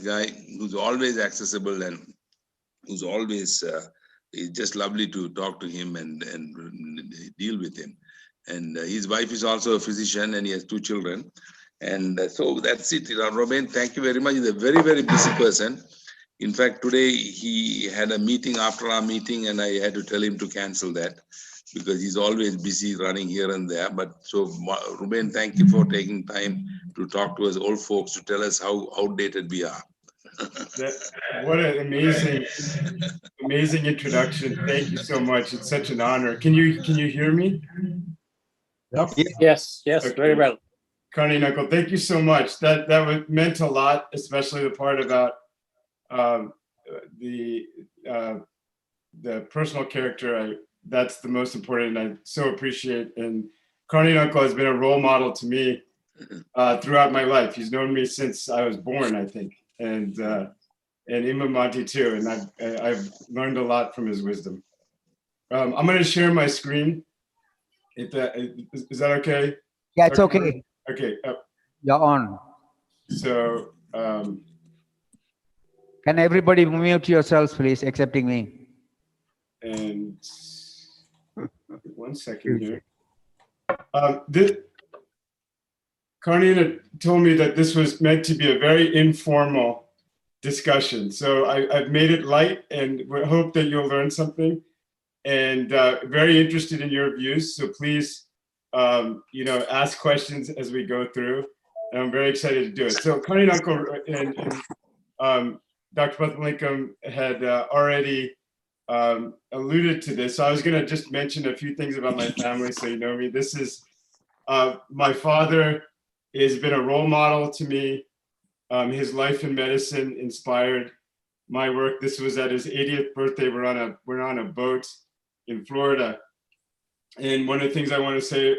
guy who's always accessible and who's always it's just lovely to talk to him and deal with him. And his wife is also a physician, and he has two children. And so that's it. Ruben, thank you very much. He's a very, very busy person. In fact, today he had a meeting after our meeting, and I had to tell him to cancel that because he's always busy running here and there. But so, Ruben, thank you for taking time to talk to us old folks to tell us how outdated we are. What an amazing introduction. Thank you so much. It's such an honor. Can you hear me? Yep. Yes, Okay. very well. Connie and Uncle, thank you so much. That meant a lot, especially the part about the personal character. That's the most important. I so appreciate. And Connie and Uncle has been a role model to me throughout my life. He's known me since I was born, I think, and Imamonti too. And I've learned a lot from his wisdom. I'm going to share my screen. Is that okay? Yeah, it's okay. Okay. You're on. So, can everybody mute yourselves, please, excepting me? And 1 second here. Karnina told me that this was meant to be a very informal discussion. So I've made it light, and we hope that you'll learn something. And very interested in your views. So please, ask questions as we go through. And I'm very excited to do it. So Karnina and Dr. Pathalinkum had already alluded to this. So I was going to just mention a few things about my family so you know me. This is my father has been a role model to me. His life in medicine inspired my work. This was at his 80th birthday. We're on a boat in Florida. And one of the things I want to say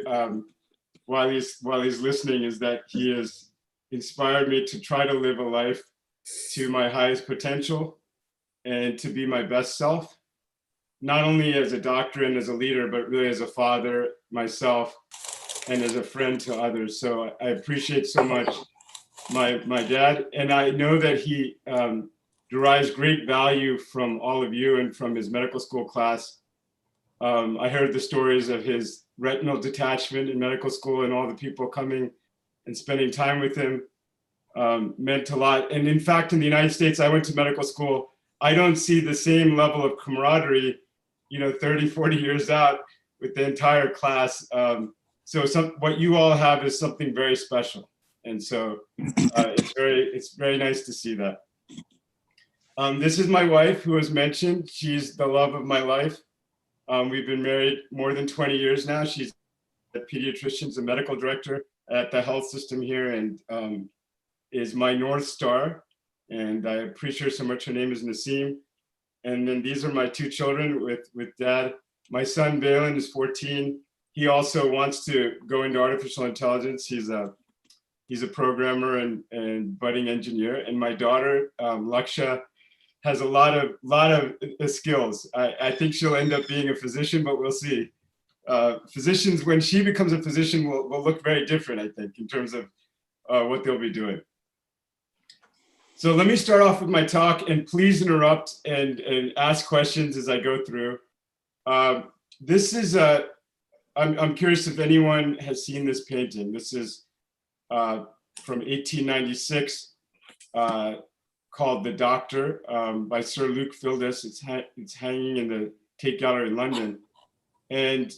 while he's listening is that he has inspired me to try to live a life to my highest potential and to be my best self, not only as a doctor and as a leader, but really as a father, myself, and as a friend to others. So I appreciate so much my dad, and I know that he derives great value from all of you and from his medical school class. I heard the stories of his retinal detachment in medical school and all the people coming and spending time with him meant a lot. And in fact, in the United States, I went to medical school. I don't see the same level of camaraderie, 30, 40 years out with the entire class. So what you all have is something very special. And so it's very nice to see that. This is my wife, who was mentioned. She's the love of my life. We've been married more than 20 years now. She's a pediatrician, a medical director at the health system here, and is my North Star. And I appreciate her so much. Her name is Naseem. And then these are my two children with dad. My son, Balin, is 14. He also wants to go into artificial intelligence. He's a programmer and budding engineer. And my daughter, Laksha, has a lot of skills. I think she'll end up being a physician, but we'll see. Physicians, when she becomes a physician, will look very different, I think, in terms of what they'll be doing. So let me start off with my talk, and please interrupt and ask questions as I go through. This is I'm curious if anyone has seen this painting. This is from 1896. Called The Doctor by Sir Luke Fildes. It's hanging in the Tate Gallery in London. And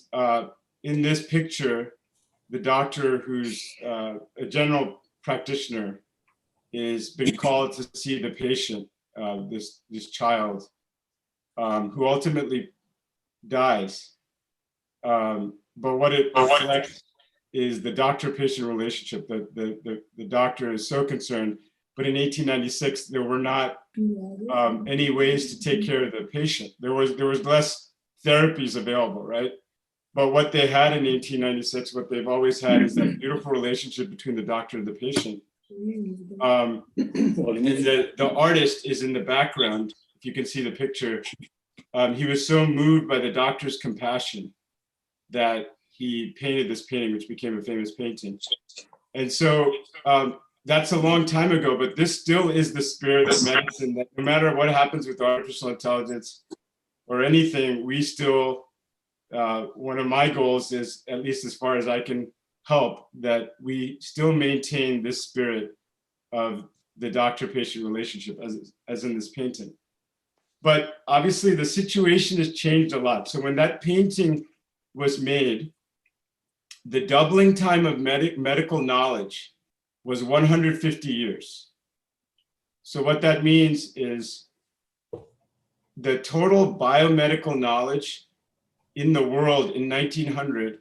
in this picture, the doctor, who's a general practitioner, is been called to see the patient, this child, who ultimately dies. But what it reflects is the doctor-patient relationship. The doctor is so concerned. But in 1896, there were not any ways to take care of the patient. There was less therapies available, right? But what they had in 1896, what they've always had, is that beautiful relationship between the doctor and the patient. And the artist is in the background. If you can see the picture, he was so moved by the doctor's compassion that he painted this painting, which became a famous painting. And so that's a long time ago, but this still is the spirit of medicine, that no matter what happens with artificial intelligence or anything, we still, one of my goals is, at least as far as I can help, that we still maintain this spirit of the doctor-patient relationship as in this painting. But obviously the situation has changed a lot. So when that painting was made, the doubling time of medical knowledge was 150 years. So what that means is the total biomedical knowledge in the world in 1900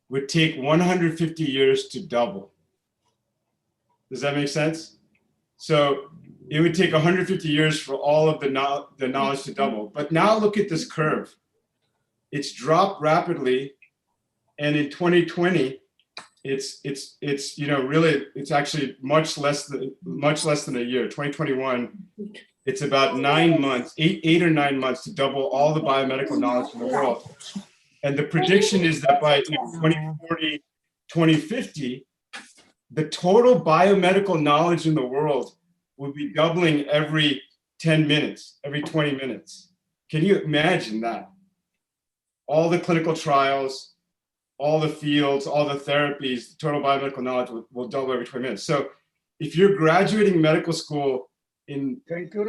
would take 150 years to double. Does that make sense? So it would take 150 years for all of the knowledge to double. But now look at this curve. It's dropped rapidly, and in 2020, it's you know, really, it's actually much less than a year. 2021, it's about 9 months, eight or 9 months to double all the biomedical knowledge in the world. And the prediction is that by 2040, 2050, the total biomedical knowledge in the world will be doubling every 10 minutes, every 20 minutes. Can you imagine that? All the clinical trials, all the fields, all the therapies, the total biomedical knowledge will double every 20 minutes. So if you're graduating medical school and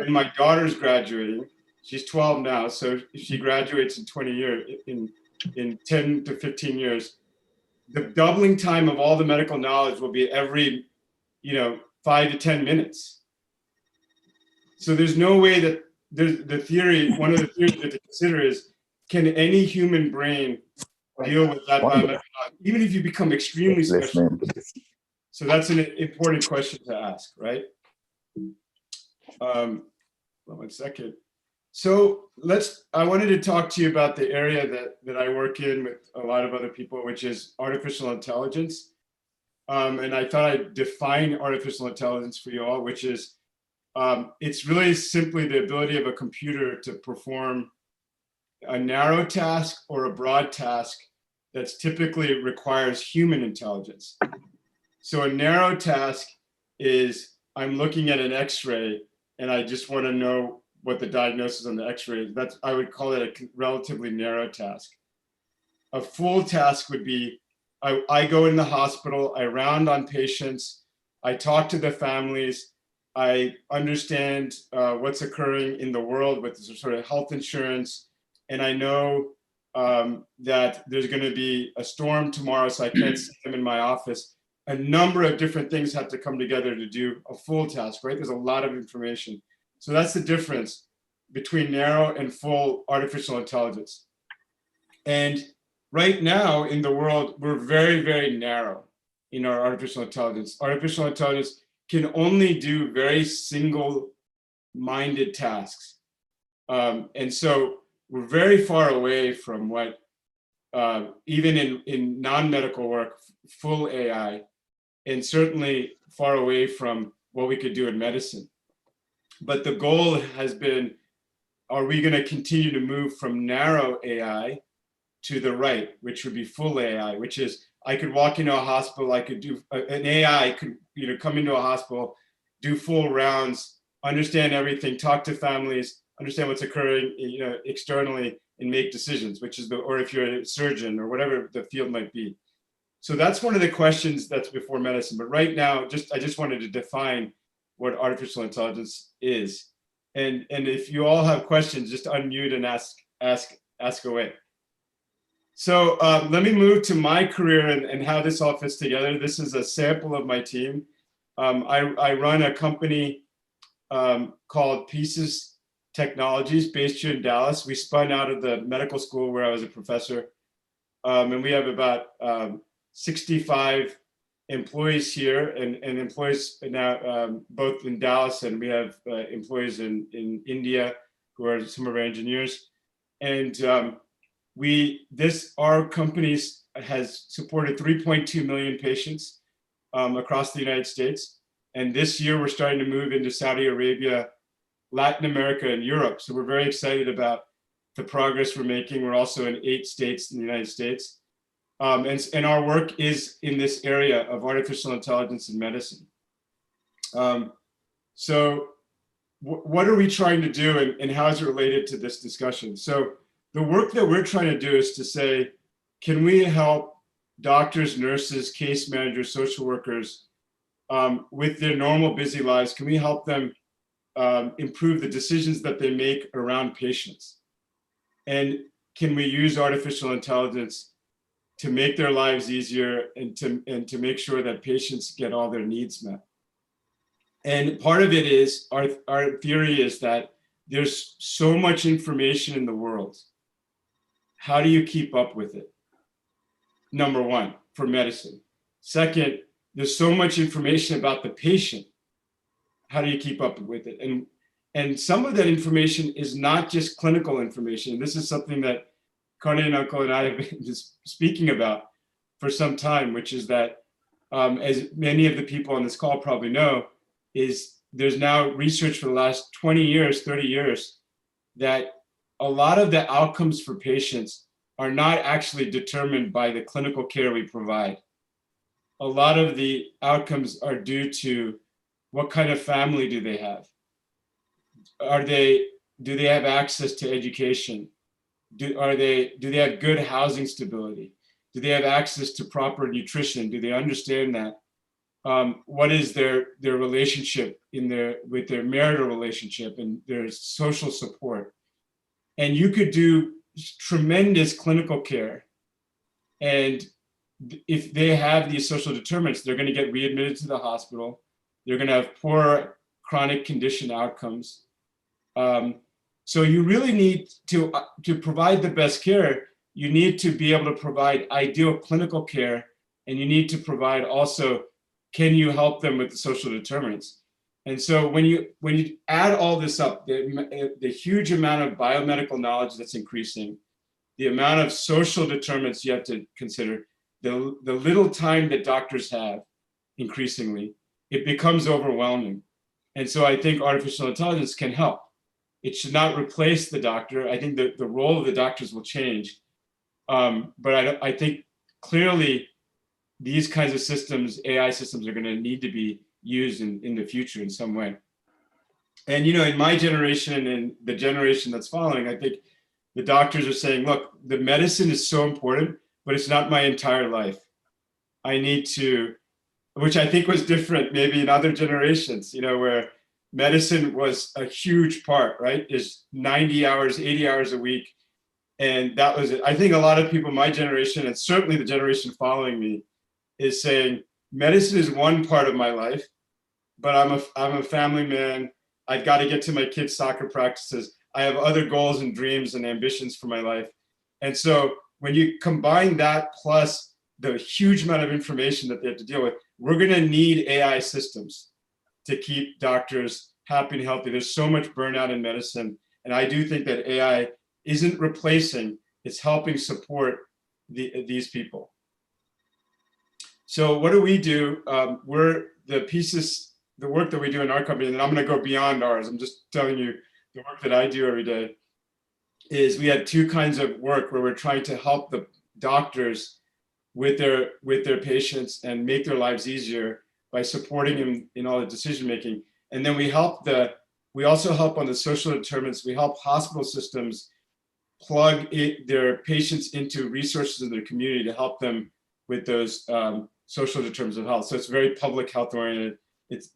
my daughter's graduating, she's 12 now, so if she graduates in 20 years, in 10 to 15 years, the doubling time of all the medical knowledge will be every, 5 to 10 minutes. So there's no way that the theory, one of the theories to consider is, can any human brain deal with that biomedical knowledge, even if you become extremely special? So that's an important question to ask, right? Well, 1 second. So I wanted to talk to you about the area that I work in with a lot of other people, which is artificial intelligence. And I thought I'd define artificial intelligence for you all, which is, it's really simply the ability of a computer to perform a narrow task or a broad task that's typically requires human intelligence. So a narrow task is, I'm looking at an X-ray and I just want to know what the diagnosis on the X-ray is. I would call it a relatively narrow task. A full task would be, I go in the hospital, I round on patients, I talk to the families, I understand what's occurring in the world with sort of health insurance, and I know that there's going to be a storm tomorrow, so I can't see them in my office. A number of different things have to come together to do a full task, right? There's a lot of information. So that's the difference between narrow and full artificial intelligence. And right now in the world, we're very, very narrow in our artificial intelligence. Artificial intelligence can only do very single-minded tasks. And so we're very far away from what, even in non-medical work, full AI, and certainly far away from what we could do in medicine. But the goal has been, are we going to continue to move from narrow AI to the right, which would be full AI, which is, I could walk into a hospital, I could do, an AI could come into a hospital, do full rounds, understand everything, talk to families, understand what's occurring externally, and make decisions, which is or if you're a surgeon or whatever the field might be. So that's one of the questions that's before medicine. But right now, I just wanted to define what artificial intelligence is. And if you all have questions, just unmute and ask away. So let me move to my career and how this all fits together. This is a sample of my team. I run a company called Pieces Technologies based here in Dallas. We spun out of the medical school where I was a professor. And we have about 65 employees here and employees now both in Dallas, and we have employees in India who are some of our engineers. And our company has supported 3.2 million patients across the United States. And this year we're starting to move into Saudi Arabia, Latin America, and Europe. So we're very excited about the progress we're making. We're also in 8 states in the United States. And our work is in this area of artificial intelligence in medicine. So what are we trying to do, and how is it related to this discussion? So the work that we're trying to do is to say, can we help doctors, nurses, case managers, social workers with their normal busy lives? Can we help them improve the decisions that they make around patients? And can we use artificial intelligence to make their lives easier and to make sure that patients get all their needs met? And part of it is, our theory is that there's so much information in the world. How do you keep up with it? Number one, for medicine. Second, there's so much information about the patient. How do you keep up with it? And some of that information is not just clinical information. This is something that Connie and Uncle and I have been just speaking about for some time, which is that, as many of the people on this call probably know, is there's now research for the last 20 years, 30 years, that a lot of the outcomes for patients are not actually determined by the clinical care we provide. A lot of the outcomes are due to what kind of family do they have? Do they have access to education? Do they have good housing stability? Do they have access to proper nutrition? Do they understand that? What is their relationship with their marital relationship and their social support? And you could do tremendous clinical care, and if they have these social determinants, they're going to get readmitted to the hospital. They're going to have poor chronic condition outcomes. So you really need to provide the best care. You need to be able to provide ideal clinical care, and you need to provide also, can you help them with the social determinants? And so when you add all this up, the huge amount of biomedical knowledge that's increasing, the amount of social determinants you have to consider, the little time that doctors have increasingly, it becomes overwhelming. And so I think artificial intelligence can help. It should not replace the doctor. I think that the role of the doctors will change. But I think clearly these kinds of systems, AI systems, are going to need to be used in the future in some way. And, in my generation and the generation that's following, I think the doctors are saying, look, the medicine is so important, but it's not my entire life. I need to, which I think was different maybe in other generations, where medicine was a huge part, right? Is 90 hours, 80 hours a week. And that was it. I think a lot of people, my generation, and certainly the generation following me, is saying medicine is one part of my life, but I'm a family man. I've got to get to my kids' soccer practices. I have other goals and dreams and ambitions for my life. And so when you combine that plus the huge amount of information that they have to deal with, we're going to need AI systems to keep doctors happy and healthy. There's so much burnout in medicine. And I do think that AI isn't replacing, it's helping support these people. So what do we do? We're the work that we do in our company, and I'm going to go beyond ours. I'm just telling you the work that I do every day, is we have two kinds of work where we're trying to help the doctors with their patients and make their lives easier by supporting them in all the decision making. And then we also help on the social determinants. We help hospital systems plug their patients into resources in their community to help them with those social determinants of health. So it's very public health oriented. It's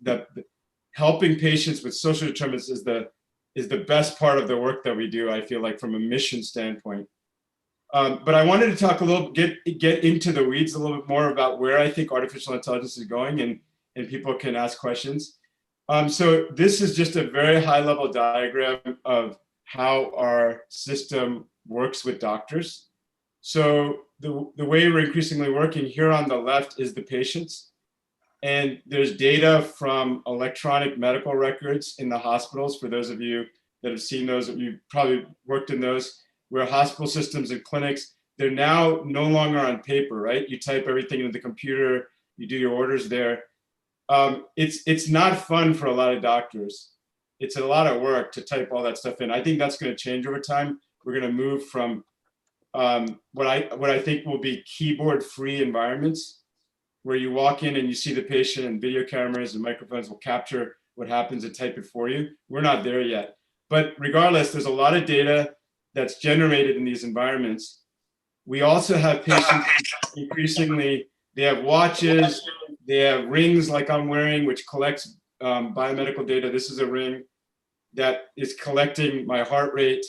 helping patients with social determinants is the best part of the work that we do, I feel like, from a mission standpoint. But I wanted to talk a little, get into the weeds a little bit more about where I think artificial intelligence is going, and people can ask questions. So this is just a very high level diagram of how our system works with doctors. So the way we're increasingly working here on the left is the patients. And there's data from electronic medical records in the hospitals. For those of you that have seen those, you probably worked in those, where hospital systems and clinics, they're now no longer on paper, right? You type everything into the computer, you do your orders there. It's not fun for a lot of doctors. It's a lot of work to type all that stuff in. I think that's going to change over time. We're going to move from what I think will be keyboard-free environments where you walk in and you see the patient and video cameras and microphones will capture what happens and type it for you. We're not there yet. But regardless, there's a lot of data that's generated in these environments. We also have patients increasingly, they have watches, they have rings like I'm wearing, which collects biomedical data. This is a ring that is collecting my heart rate,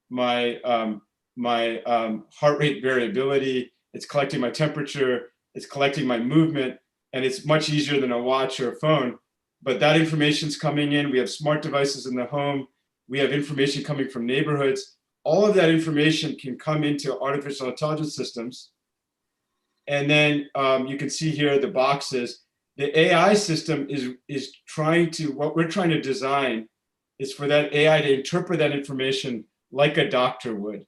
my heart rate variability. It's collecting my temperature. It's collecting my movement, and it's much easier than a watch or a phone. But that information's coming in. We have smart devices in the home. We have information coming from neighborhoods. All of that information can come into artificial intelligence systems. And then you can see here the boxes. The AI system is trying to, what we're trying to design is for that AI to interpret that information like a doctor would.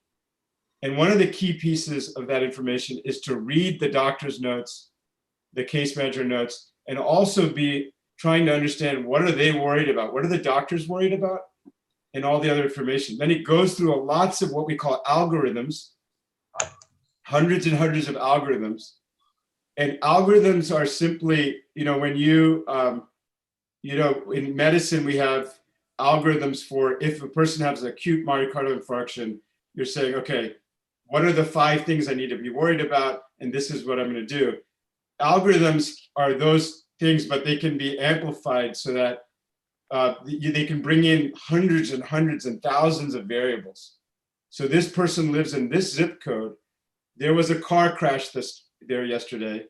And one of the key pieces of that information is to read the doctor's notes, the case manager notes, and also be trying to understand what are they worried about? What are the doctors worried about? And all the other information. Then it goes through lots of what we call algorithms, hundreds and hundreds of algorithms. And algorithms are simply, when you, in medicine, we have algorithms for if a person has an acute myocardial infarction, you're saying, okay, what are the 5 things I need to be worried about? And this is what I'm going to do. Algorithms are those things, but they can be amplified so that they can bring in hundreds and hundreds and thousands of variables. So this person lives in this zip code. There was a car crash there yesterday.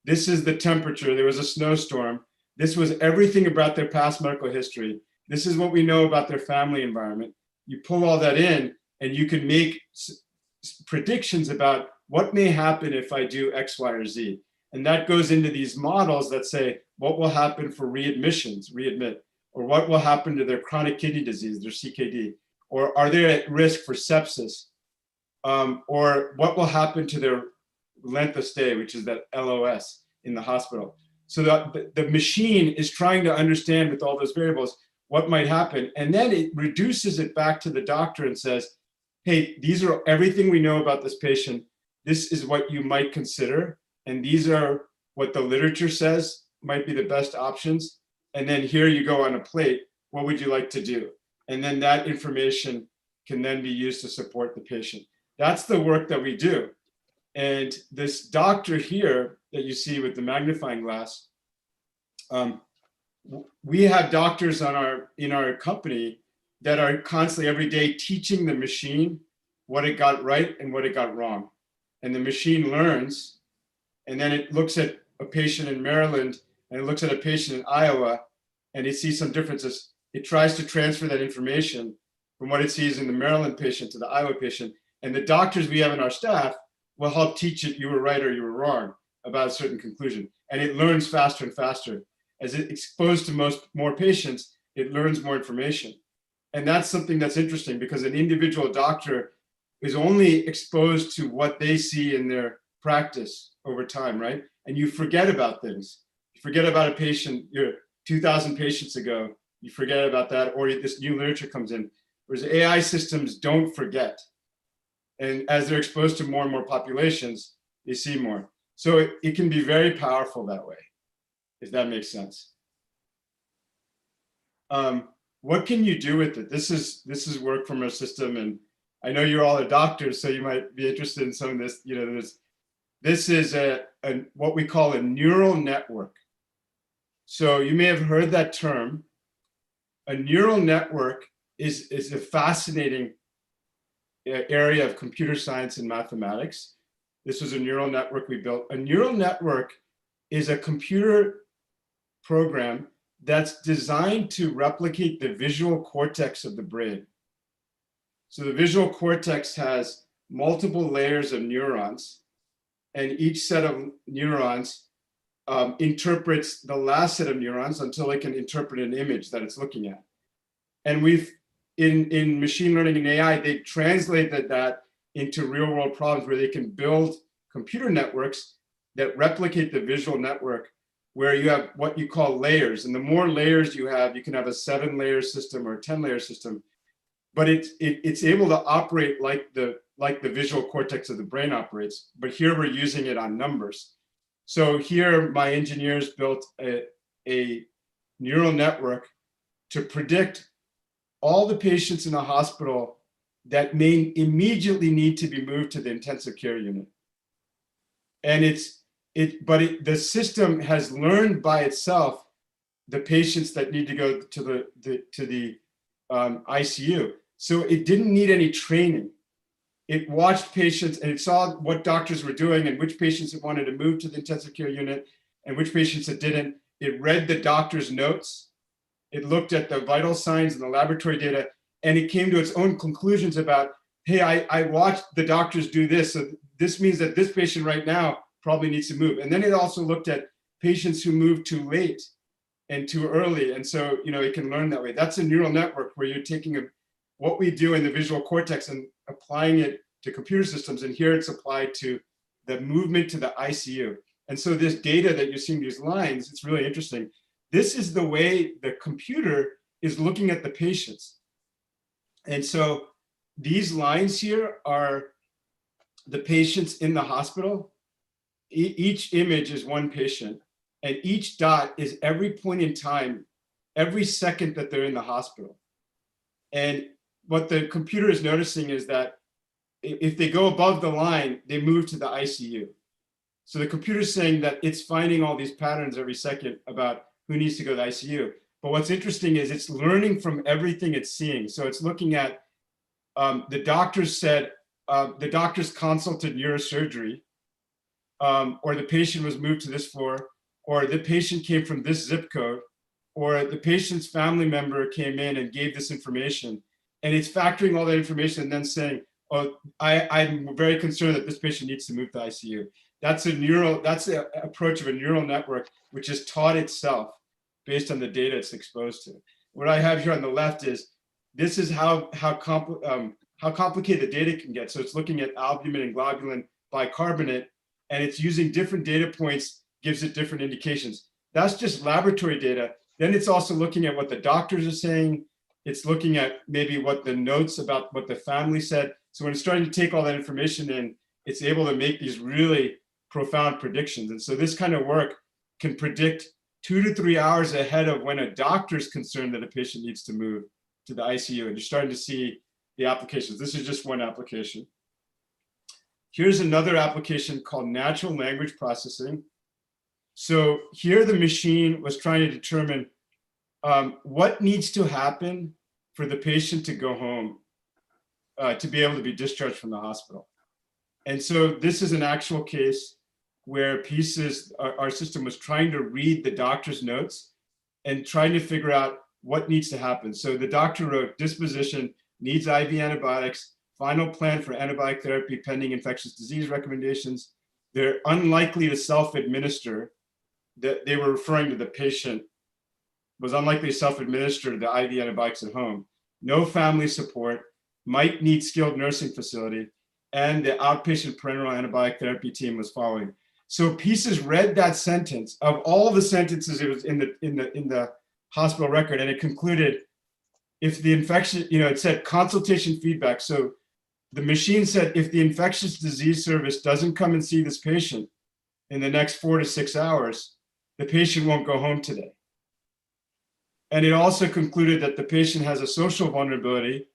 This is the temperature. There was a snowstorm. This was everything about their past medical history. This is what we know about their family environment. You pull all that in and you can make predictions about what may happen if I do X, Y, or Z. And that goes into these models that say, what will happen for readmit, or what will happen to their chronic kidney disease, their CKD, or are they at risk for sepsis, or what will happen to their length of stay, which is that LOS in the hospital. So the machine is trying to understand with all those variables what might happen, and then it reduces it back to the doctor and says, hey, these are everything we know about this patient. This is what you might consider, and these are what the literature says might be the best options. And then here you go on a plate, what would you like to do? And then that information can then be used to support the patient. That's the work that we do. And this doctor here that you see with the magnifying glass, we have doctors in our company that are constantly every day teaching the machine what it got right and what it got wrong. And the machine learns, and then it looks at a patient in Maryland and it looks at a patient in Iowa, and it sees some differences. It tries to transfer that information from what it sees in the Maryland patient to the Iowa patient. And the doctors we have in our staff will help teach it, you were right or you were wrong about a certain conclusion. And it learns faster and faster. As it's exposed to more patients, it learns more information. And that's something that's interesting because an individual doctor is only exposed to what they see in their practice over time, right? And you forget about things. You forget about a patient, you're 2,000 patients ago, you forget about that, or this new literature comes in. Whereas AI systems don't forget. And as they're exposed to more and more populations, they see more. So it can be very powerful that way, if that makes sense. What can you do with it? This is work from our system, and I know you're all a doctor, so you might be interested in some of this. This is what we call a neural network. So you may have heard that term. A neural network is a fascinating area of computer science and mathematics. This was a neural network we built. A neural network is a computer program that's designed to replicate the visual cortex of the brain. So the visual cortex has multiple layers of neurons, and each set of neurons interprets the last set of neurons until it can interpret an image that it's looking at. And in machine learning and AI, they translated that into real world problems where they can build computer networks that replicate the visual network, where you have what you call layers. And the more layers you can have a 7-layer system or a 10-layer system, but it's able to operate like the visual cortex of the brain operates. But here we're using it on numbers. So here, my engineers built a neural network to predict all the patients in a hospital that may immediately need to be moved to the intensive care unit. And the system has learned by itself the patients that need to go to the ICU. So it didn't need any training. It watched patients and it saw what doctors were doing and which patients it wanted to move to the intensive care unit and which patients it didn't. It read the doctor's notes. It looked at the vital signs and the laboratory data, and it came to its own conclusions about, hey, I watched the doctors do this. So this means that this patient right now probably needs to move. And then it also looked at patients who moved too late and too early. And so, it can learn that way. That's a neural network where you're taking what we do in the visual cortex and applying it to computer systems. And here it's applied to the movement to the ICU. And so this data that you're seeing, these lines, it's really interesting. This is the way the computer is looking at the patients. And so these lines here are the patients in the hospital. Each image is one patient, and each dot is every point in time, every second that they're in the hospital. And what the computer is noticing is that if they go above the line, they move to the ICU. So the computer's saying that it's finding all these patterns every second about who needs to go to the ICU. But what's interesting is it's learning from everything it's seeing. So it's looking at the doctors said, the doctors consulted neurosurgery, or the patient was moved to this floor, or the patient came from this zip code, or the patient's family member came in and gave this information. And it's factoring all that information and then saying, oh, I'm very concerned that this patient needs to move to the ICU. That's the approach of a neural network, which has taught itself based on the data it's exposed to. What I have here on the left is, this is how complicated the data can get. So it's looking at albumin and globulin bicarbonate, and it's using different data points, gives it different indications. That's just laboratory data. Then it's also looking at what the doctors are saying. It's looking at maybe what the notes about what the family said. So when it's starting to take all that information in, it's able to make these really profound predictions. And so this kind of work can predict 2 to 3 hours ahead of when a doctor is concerned that a patient needs to move to the ICU. And you're starting to see the applications. This is just one application. Here's another application called natural language processing. So here the machine was trying to determine what needs to happen for the patient to go home, to be able to be discharged from the hospital. And so this is an actual case where our system was trying to read the doctor's notes and trying to figure out what needs to happen. So the doctor wrote, disposition, needs IV antibiotics, final plan for antibiotic therapy pending infectious disease recommendations. They're unlikely to self-administer. That they were referring to the patient was unlikely to self-administer the IV antibiotics at home. No family support, might need skilled nursing facility, and the outpatient parenteral antibiotic therapy team was following. So pieces read that sentence of all the sentences it was in the hospital record, and it concluded if the infection, it said consultation feedback. So the machine said if the infectious disease service doesn't come and see this patient in the next 4 to 6 hours, the patient won't go home today. And it also concluded that the patient has a social vulnerability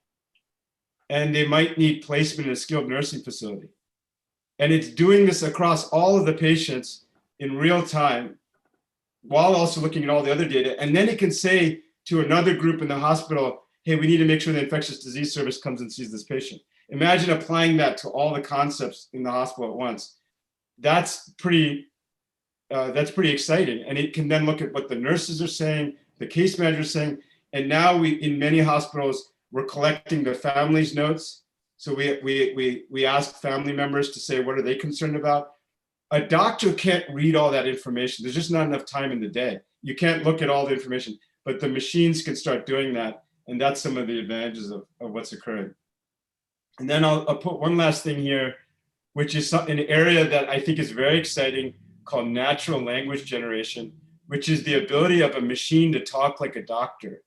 and they might need placement in a skilled nursing facility. And it's doing this across all of the patients in real time, while also looking at all the other data. And then it can say to another group in the hospital, hey, we need to make sure the infectious disease service comes and sees this patient. Imagine applying that to all the concepts in the hospital at once. That's pretty exciting. And it can then look at what the nurses are saying, the case manager is saying, and now in many hospitals, we're collecting the family's notes. So we ask family members to say, what are they concerned about? A doctor can't read all that information. There's just not enough time in the day. You can't look at all the information, but the machines can start doing that. And that's some of the advantages of what's occurring. And then I'll put one last thing here, which is an area that I think is very exciting, called natural language generation, which is the ability of a machine to talk like a doctor.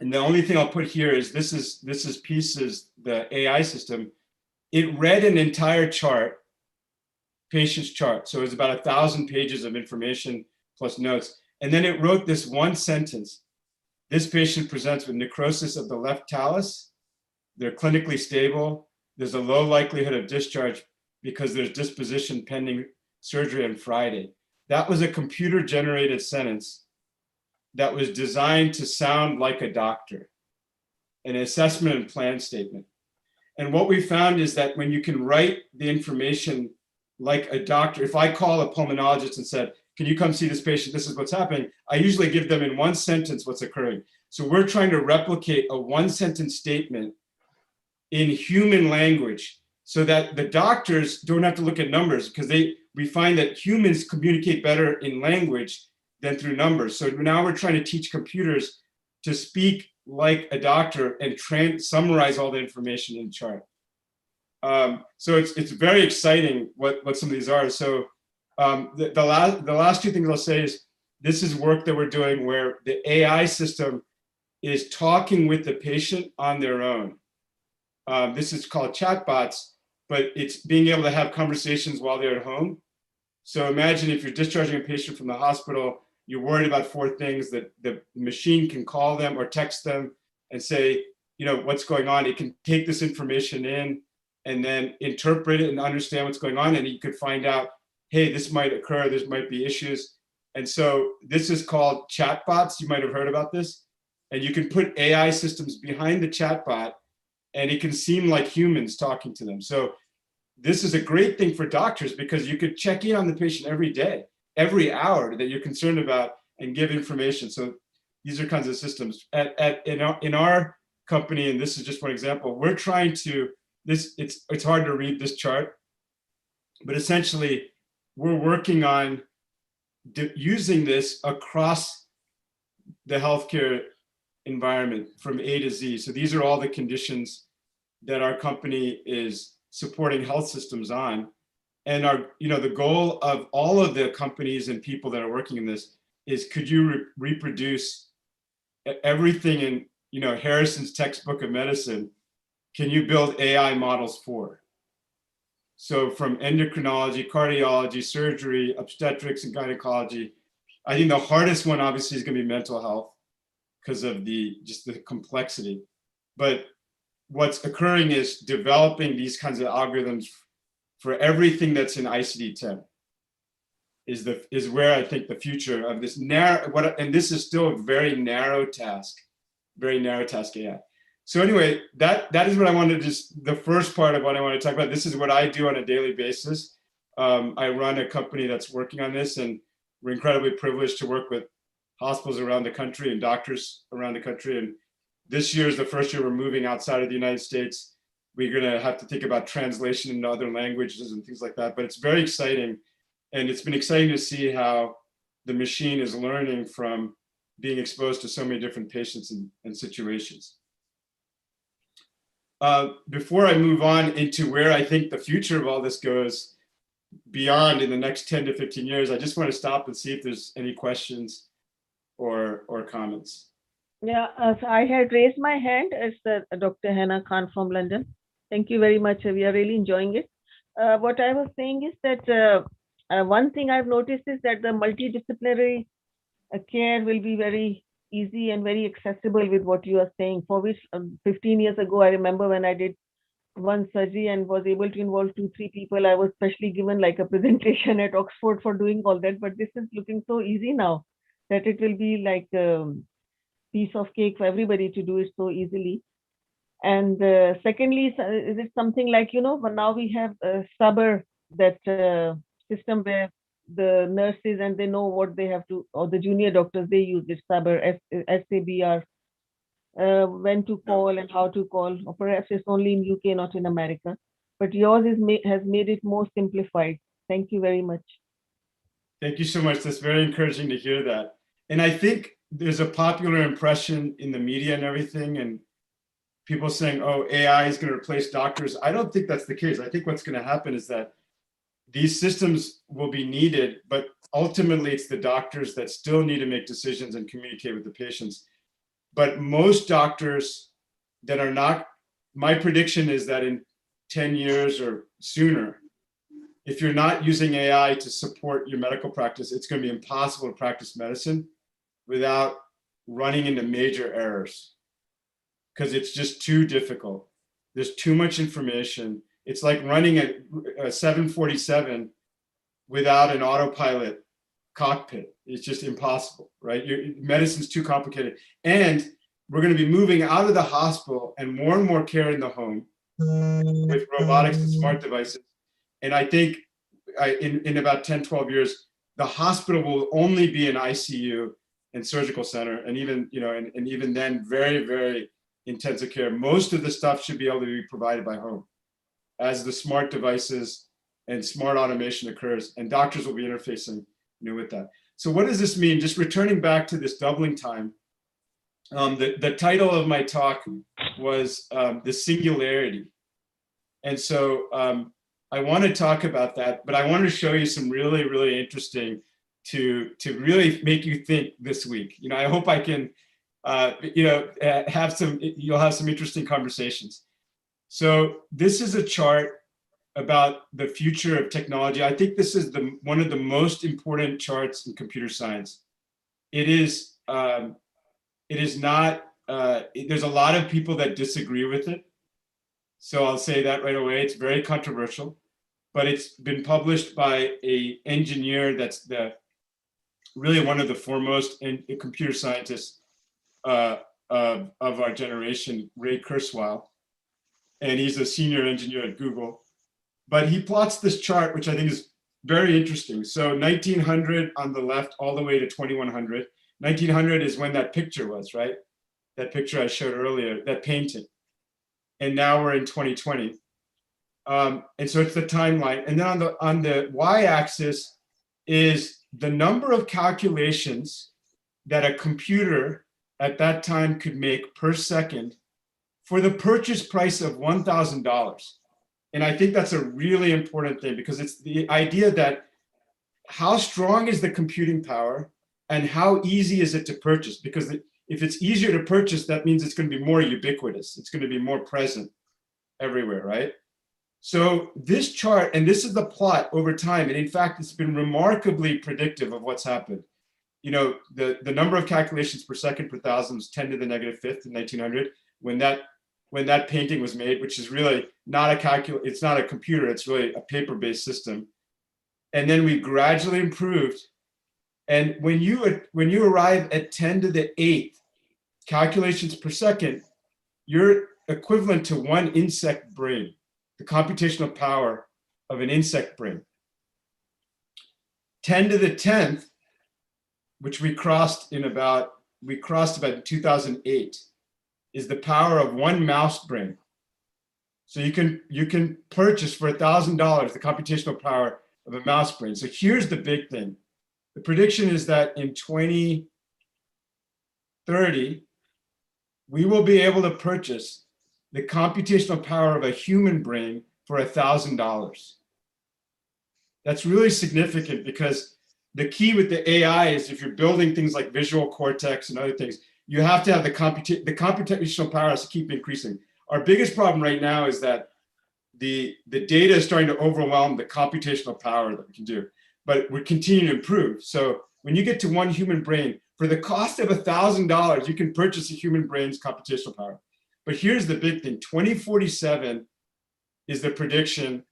And the only thing I'll put here is this is Pieces, the AI system. It read an entire chart patient's chart. So it was about 1,000 pages of information plus notes. And then it wrote this one sentence. This patient presents with necrosis of the left talus. They're clinically stable. There's a low likelihood of discharge because there's disposition pending surgery on Friday. That was a computer-generated sentence that was designed to sound like a doctor, an assessment and plan statement. And what we found is that when you can write the information like a doctor, if I call a pulmonologist and said, can you come see this patient? This is what's happening. I usually give them in one sentence what's occurring. So we're trying to replicate a one sentence statement in human language so that the doctors don't have to look at numbers, because we find that humans communicate better in language than through numbers. So now we're trying to teach computers to speak like a doctor and summarize all the information in the chart. So it's very exciting what some of these are. So the last two things I'll say is this is work that we're doing where the AI system is talking with the patient on their own. This is called Chatbots, but it's being able to have conversations while they're at home. So imagine if you're discharging a patient from the hospital, you're worried about 4 things that the machine can call them or text them and say, you know, what's going on. It can take this information in and then interpret it and understand what's going on. And you could find out, hey, this might occur, this might be issues. And so this is called Chatbots. You might have heard about this. And you can put AI systems behind the chatbot and it can seem like humans talking to them. So this is a great thing for doctors because you could check in on the patient every day, every hour that you're concerned about and give information. So these are kinds of systems. In our company, and this is just one example, we're trying to, it's hard to read this chart, but essentially we're working on using this across the healthcare environment from A to Z. So these are all the conditions that our company is supporting health systems on. And the goal of all of the companies and people that are working in this is, could you reproduce everything in Harrison's textbook of medicine? Can you build AI models for? So from endocrinology, cardiology, surgery, obstetrics, and gynecology. I think the hardest one obviously is going to be mental health because of just the complexity. But what's occurring is developing these kinds of algorithms for everything that's in ICD-10 is where I think the future of this and this is still a very narrow task AI. So anyway, that is what I wanted to the first part of what I want to talk about. This is what I do on a daily basis. I run a company that's working on this, and we're incredibly privileged to work with hospitals around the country and doctors around the country. And this year is the first year we're moving outside of the United States. We're going to have to think about translation into other languages and things like that. But it's very exciting. And it's been exciting to see how the machine is learning from being exposed to so many different patients and situations. Before I move on into where I think the future of all this goes beyond in the next 10 to 15 years, I just want to stop and see if there's any questions or comments. Yeah, so I had raised my hand as Dr. Hannah Khan from London. Thank you very much. We are really enjoying it. What I was saying is that one thing I've noticed is that the multidisciplinary care will be very easy and very accessible with what you are saying, for which 15 years ago, I remember when I did one surgery and was able to involve 2-3 people, I was specially given like a presentation at Oxford for doing all that. But this is looking so easy now that it will be like a piece of cake for everybody to do it so easily. And secondly, is it something like, now we have a Sabre, that system where the nurses and they know what they have to, or the junior doctors, they use this Sabre, SABR, when to call and how to call, or perhaps it's only in UK, not in America. But yours has made it more simplified. Thank you very much. Thank you so much. That's very encouraging to hear that. And I think there's a popular impression in the media and everything, and people saying, oh, AI is going to replace doctors. I don't think that's the case. I think what's going to happen is that these systems will be needed, but ultimately it's the doctors that still need to make decisions and communicate with the patients. But most doctors that are not, my prediction is that in 10 years or sooner, if you're not using AI to support your medical practice, it's going to be impossible to practice medicine without running into major errors, because it's just too difficult. There's too much information. It's like running a 747 without an autopilot cockpit. It's just impossible, right? Medicine's too complicated. And we're going to be moving out of the hospital and more care in the home with robotics and smart devices. And I think in about 10, 12 years, the hospital will only be an ICU and surgical center. And even, and even then, very, very intensive care. Most of the stuff should be able to be provided by home as the smart devices and smart automation occurs, and doctors will be interfacing with that. So what does this mean? Just returning back to this doubling time, the title of my talk was the Singularity. And so I want to talk about that, but I want to show you some really, really interesting to really make you think this week. I hope I can, you'll have some interesting conversations. So this is a chart about the future of technology. I think this is one of the most important charts in computer science. It is not, there's a lot of people that disagree with it. So I'll say that right away. It's very controversial, but it's been published by an engineer that's really one of the foremost computer scientists of our generation, Ray Kurzweil. And he's a senior engineer at Google. But he plots this chart, which I think is very interesting. So 1900 on the left, all the way to 2100. 1900 is when that picture was, right? That picture I showed earlier, that painting. And now we're in 2020. And so it's the timeline. And then on the y-axis is the number of calculations that a computer at that time could make per second for the purchase price of $1,000. And I think that's a really important thing, because it's the idea that how strong is the computing power and how easy is it to purchase? Because if it's easier to purchase, that means it's going to be more ubiquitous. It's going to be more present everywhere, right? So this chart, and this is the plot over time, and in fact, it's been remarkably predictive of what's happened. The number of calculations per second per thousand was 10 to the negative fifth in 1900, when that painting was made, which is really not it's not a computer, it's really a paper-based system. And then we gradually improved. And when you arrive at 10 to the 8th calculations per second, you're equivalent to one insect brain, the computational power of an insect brain. 10 to the 10th, which we crossed about in 2008, is the power of one mouse brain. So you can purchase for $1,000 the computational power of a mouse brain. So here's the big thing. The prediction is that in 2030, we will be able to purchase the computational power of a human brain for $1,000. That's really significant, because the key with the AI is, if you're building things like visual cortex and other things, you have to have the computational power has to keep increasing. Our biggest problem right now is that the data is starting to overwhelm the computational power that we can do, but we're continuing to improve. So when you get to one human brain, for the cost of $1,000, you can purchase a human brain's computational power. But here's the big thing: 2047 is the prediction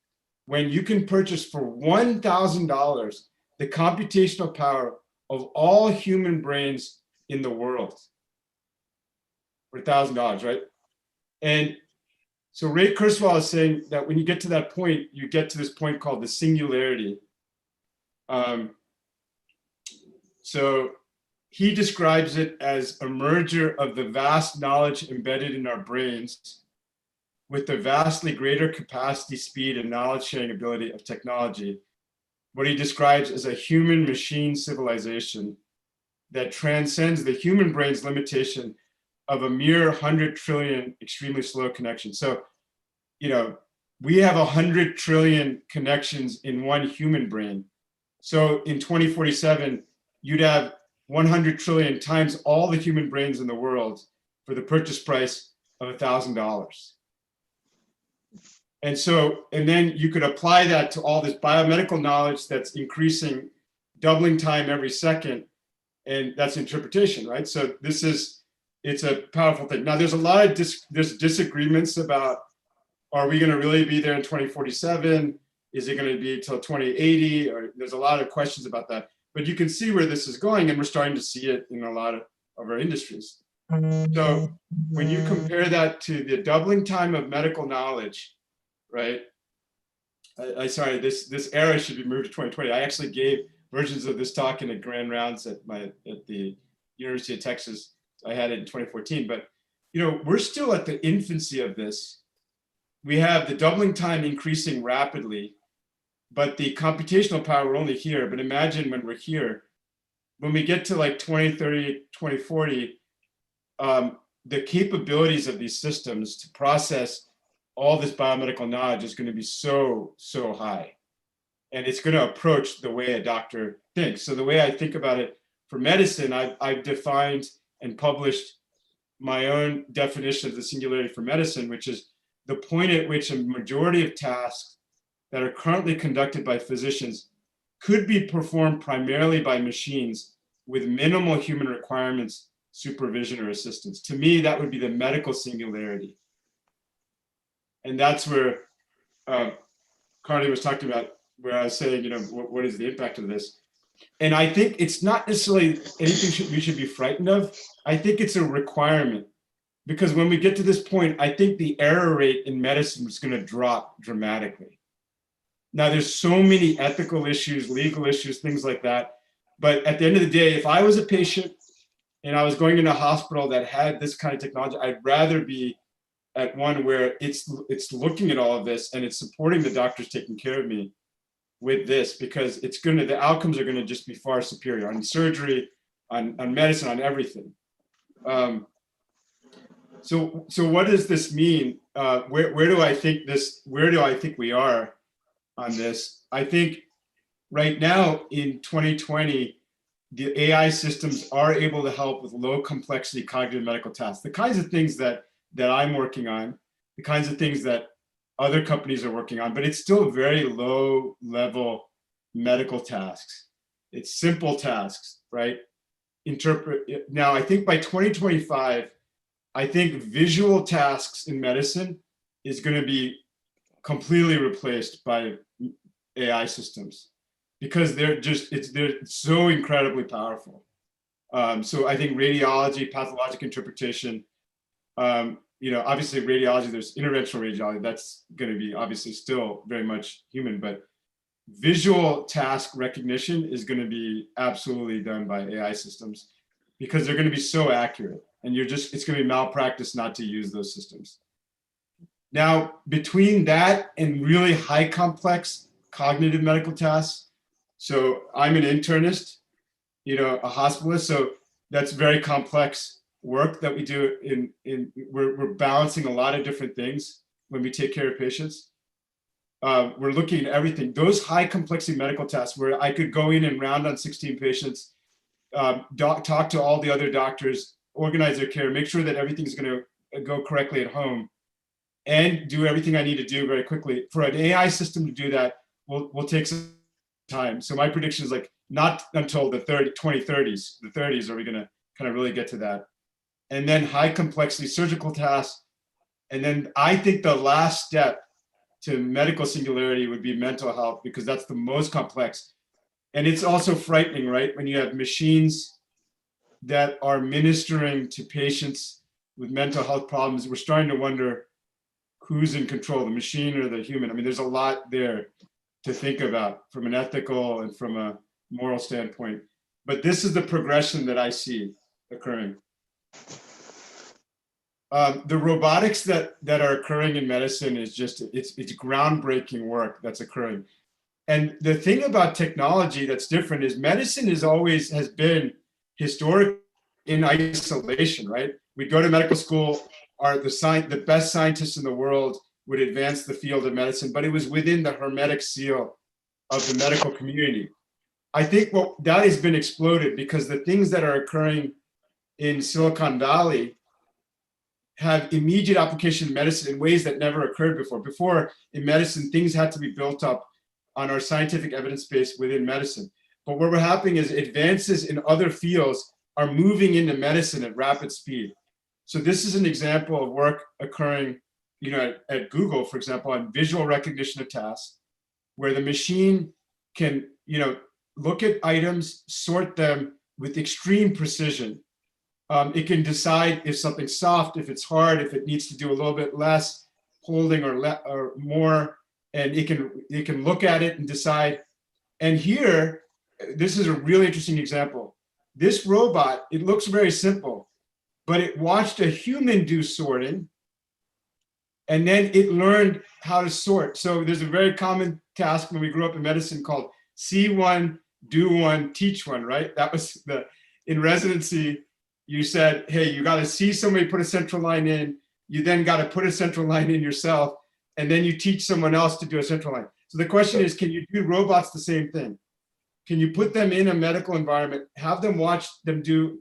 when you can purchase for $1,000 the computational power of all human brains in the world. For $1,000, right? And so Ray Kurzweil is saying that when you get to that point, you get to this point called the singularity. So he describes it as a merger of the vast knowledge embedded in our brains with the vastly greater capacity, speed, and knowledge sharing ability of technology. What he describes as a human machine civilization that transcends the human brain's limitation of a mere 100 trillion extremely slow connections. So, we have 100 trillion connections in one human brain. So in 2047, you'd have 100 trillion times all the human brains in the world for the purchase price of $1,000. And so, and then you could apply that to all this biomedical knowledge that's increasing, doubling time every second. And that's interpretation, right? So it's a powerful thing. Now, there's a lot of there's disagreements about, are we going to really be there in 2047? Is it going to be till 2080? Or there's a lot of questions about that. But you can see where this is going, and we're starting to see it in a lot of our industries. So when you compare that to the doubling time of medical knowledge, right? Sorry, this era should be moved to 2020. I actually gave versions of this talk in a grand rounds at the University of Texas. I had it in 2014, but we're still at the infancy of this. We have the doubling time increasing rapidly, but the computational power, we're only here. But imagine when we're here, when we get to like 2030, 2040, the capabilities of these systems to process all this biomedical knowledge is going to be so high. And it's going to approach the way a doctor thinks. So the way I think about it for medicine, I've defined and published my own definition of the singularity for medicine, which is the point at which a majority of tasks that are currently conducted by physicians could be performed primarily by machines with minimal human requirements, supervision, or assistance. To me, that would be the medical singularity. And that's where Carly was talking about, where I was saying, what is the impact of this? And I think it's not necessarily anything we should be frightened of. I think it's a requirement, because when we get to this point, I think the error rate in medicine is going to drop dramatically. Now, there's so many ethical issues, legal issues, things like that. But at the end of the day, if I was a patient and I was going into a hospital that had this kind of technology, I'd rather be at one where it's looking at all of this and it's supporting the doctors taking care of me with this, because the outcomes are going to just be far superior on surgery, on medicine, on everything. So what does this mean? Where do I think we are on this? I think right now in 2020, the AI systems are able to help with low complexity cognitive medical tasks, the kinds of things that I'm working on, the kinds of things that other companies are working on, but it's still very low level medical tasks. It's simple tasks, right? Now, I think by 2025, I think visual tasks in medicine is going to be completely replaced by AI systems, because they're so incredibly powerful. So I think radiology, pathologic interpretation, obviously radiology, there's interventional radiology, that's going to be obviously still very much human, but visual task recognition is going to be absolutely done by AI systems, because they're going to be so accurate, and it's going to be malpractice not to use those systems. Now, between that and really high complex cognitive medical tasks, so I'm an internist, a hospitalist, so that's very complex work that we do we're balancing a lot of different things when we take care of patients. We're looking at everything. Those high complexity medical tasks where I could go in and round on 16 patients, talk to all the other doctors, organize their care, make sure that everything's going to go correctly at home, and do everything I need to do very quickly. For an AI system to do that will take some time. So my prediction is not until the 2030s, the 30s, are we going to kind of really get to that. And then high complexity surgical tasks. And then I think the last step to medical singularity would be mental health, because that's the most complex. And it's also frightening, right? When you have machines that are ministering to patients with mental health problems, we're starting to wonder who's in control, the machine or the human. I mean, there's a lot there to think about from an ethical and from a moral standpoint. But this is the progression that I see occurring. The robotics that are occurring in medicine is it's groundbreaking work that's occurring. And the thing about technology that's different is medicine has been historic in isolation, right? We'd go to medical school, the best scientists in the world would advance the field of medicine, but it was within the hermetic seal of the medical community. I think that has been exploded, because the things that are occurring in Silicon Valley have immediate application in medicine in ways that never occurred before. Before, in medicine, things had to be built up on our scientific evidence base within medicine. But what we're happening is advances in other fields are moving into medicine at rapid speed. So this is an example of work occurring, at Google, for example, on visual recognition of tasks, where the machine can, look at items, sort them with extreme precision. It can decide if something's soft, if it's hard, if it needs to do a little bit less holding or more, and it can look at it and decide. And here, this is a really interesting example. This robot, it looks very simple, but it watched a human do sorting, and then it learned how to sort. So there's a very common task when we grew up in medicine called see one, do one, teach one, right? That was in residency, you said, hey, you got to see somebody put a central line in, you then got to put a central line in yourself, and then you teach someone else to do a central line. So the question is, can you do robots the same thing? Can you put them in a medical environment, have them watch them do,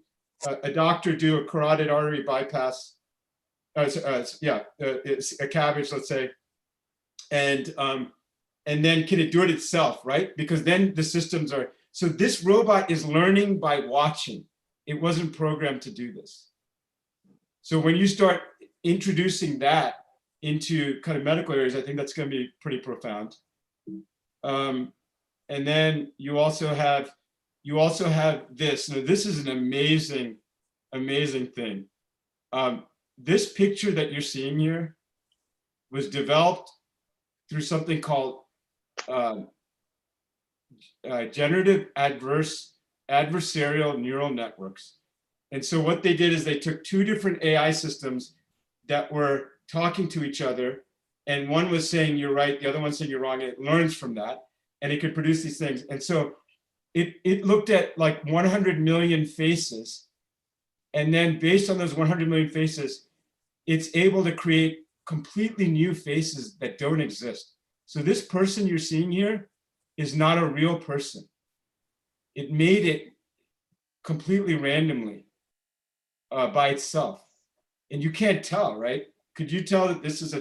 a doctor do a carotid artery bypass, it's a cabbage, let's say, and then can it do it itself, right? Because then the systems are, so this robot is learning by watching. It wasn't programmed to do this. So when you start introducing that into kind of medical areas, I think that's going to be pretty profound. And then you also have this. Now, this is an amazing, amazing thing. This picture that you're seeing here was developed through something called generative adversarial neural networks. And so what they did is they took two different AI systems that were talking to each other, and one was saying you're right, the other one saying you're wrong, and it learns from that, and it could produce these things. And so it looked at like 100 million faces, and then based on those 100 million faces, it's able to create completely new faces that don't exist. So this person you're seeing here is not a real person. It made it completely randomly by itself. And you can't tell, right? Could you tell that this is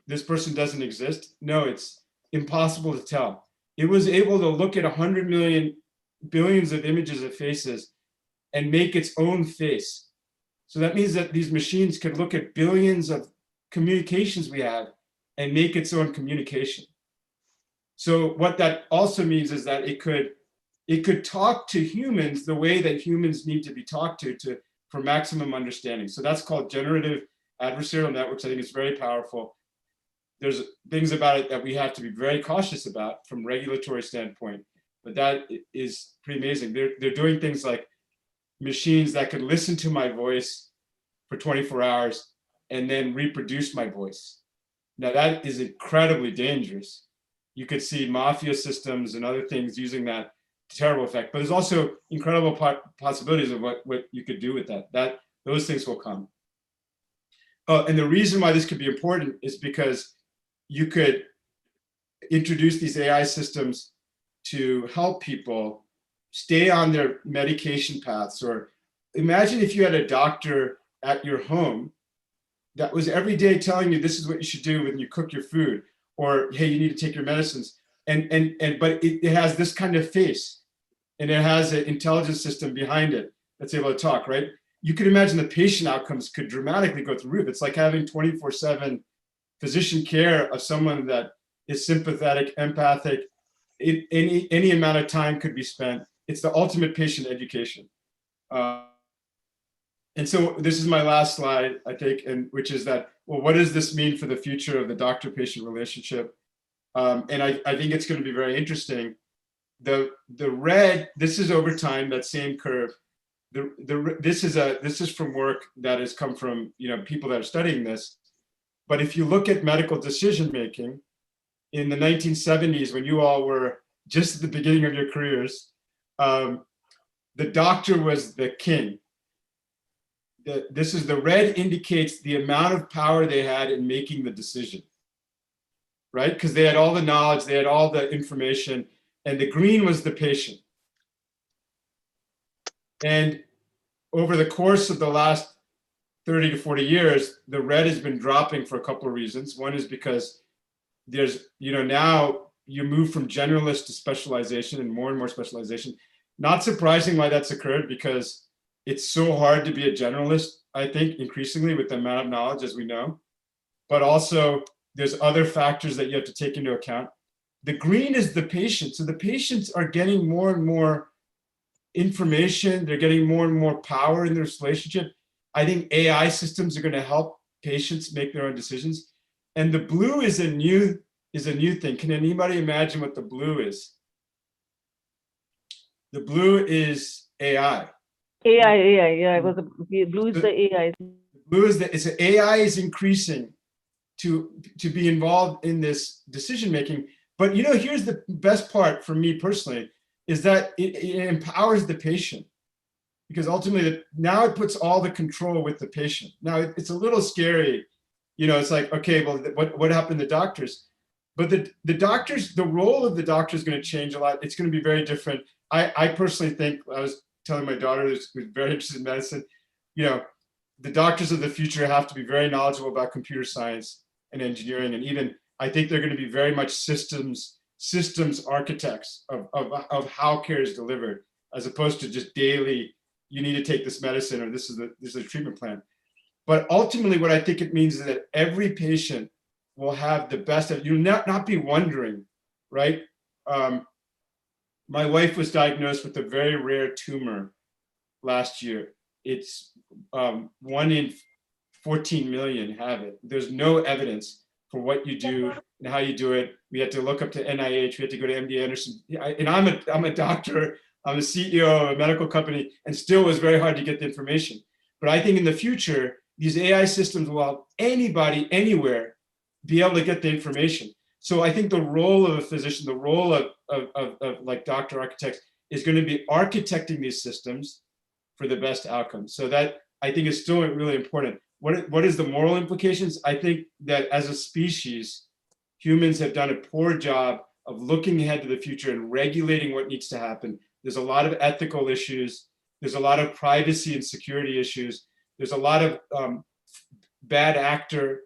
this person doesn't exist? No, it's impossible to tell. It was able to look at 100 million, billions of images of faces and make its own face. So that means that these machines could look at billions of communications we have and make its own communication. So what that also means is that it could talk to humans the way that humans need to be talked to for maximum understanding. So that's called generative adversarial networks. I think it's very powerful. There's things about it that we have to be very cautious about from regulatory standpoint, but that is pretty amazing. They're doing things like machines that could listen to my voice for 24 hours and then reproduce my voice. Now that is incredibly dangerous. You could see mafia systems and other things using that terrible effect, but there's also incredible possibilities of what you could do with that. Those things will come. Oh, and the reason why this could be important is because you could introduce these AI systems to help people stay on their medication paths. Or imagine if you had a doctor at your home that was every day telling you this is what you should do when you cook your food, or hey, you need to take your medicines. But it has this kind of face, and it has an intelligence system behind it that's able to talk, right? You could imagine the patient outcomes could dramatically go through the roof. It's like having 24/7 physician care of someone that is sympathetic, empathic. Any amount of time could be spent. It's the ultimate patient education. And so this is my last slide, I think, and which is that, well, what does this mean for the future of the doctor-patient relationship? And I think it's going to be very interesting. The red, this is over time, that same curve. This is from work that has come from people that are studying this. But if you look at medical decision making in the 1970s, when you all were just at the beginning of your careers, the doctor was the king. This is the red indicates the amount of power they had in making the decision, right? Because they had all the knowledge, they had all the information, and the green was the patient. And over the course of the last 30 to 40 years, the red has been dropping for a couple of reasons. One is because there's, now you move from generalist to specialization and more specialization. Not surprising why that's occurred, because it's so hard to be a generalist, I think, increasingly with the amount of knowledge, as we know. But also there's other factors that you have to take into account. The green is the patient. So the patients are getting more and more information. They're getting more and more power in this relationship. I think AI systems are going to help patients make their own decisions. And the blue is a new thing. Can anybody imagine what the blue is? The blue is AI. AI, yeah. It was blue is the AI. Blue is the AI is increasing to be involved in this decision making. But here's the best part for me personally, is that it empowers the patient, because ultimately now it puts all the control with the patient. Now it's a little scary, it's like, okay, well, what happened to doctors? But the doctors, the role of the doctor is going to change a lot. It's going to be very different. I personally think, I was telling my daughter who's very interested in medicine, the doctors of the future have to be very knowledgeable about computer science and engineering, and even I think they're going to be very much systems architects of how care is delivered, as opposed to just daily, you need to take this medicine, or this is a treatment plan. But ultimately, what I think it means is that every patient will have the best of, you'll not be wondering, right? My wife was diagnosed with a very rare tumor last year. It's 1 in 14 million have it. There's no evidence for what you do and how you do it. We had to look up to NIH. We had to go to MD Anderson. And I'm a doctor. I'm a CEO of a medical company, and still was very hard to get the information. But I think in the future, these AI systems will help anybody, anywhere, be able to get the information. So I think the role of a physician, the role of like doctor architects, is going to be architecting these systems for the best outcomes. So that, I think, is still really important. What is the moral implications? I think that as a species, humans have done a poor job of looking ahead to the future and regulating what needs to happen. There's a lot of ethical issues. There's a lot of privacy and security issues. There's a lot of bad actor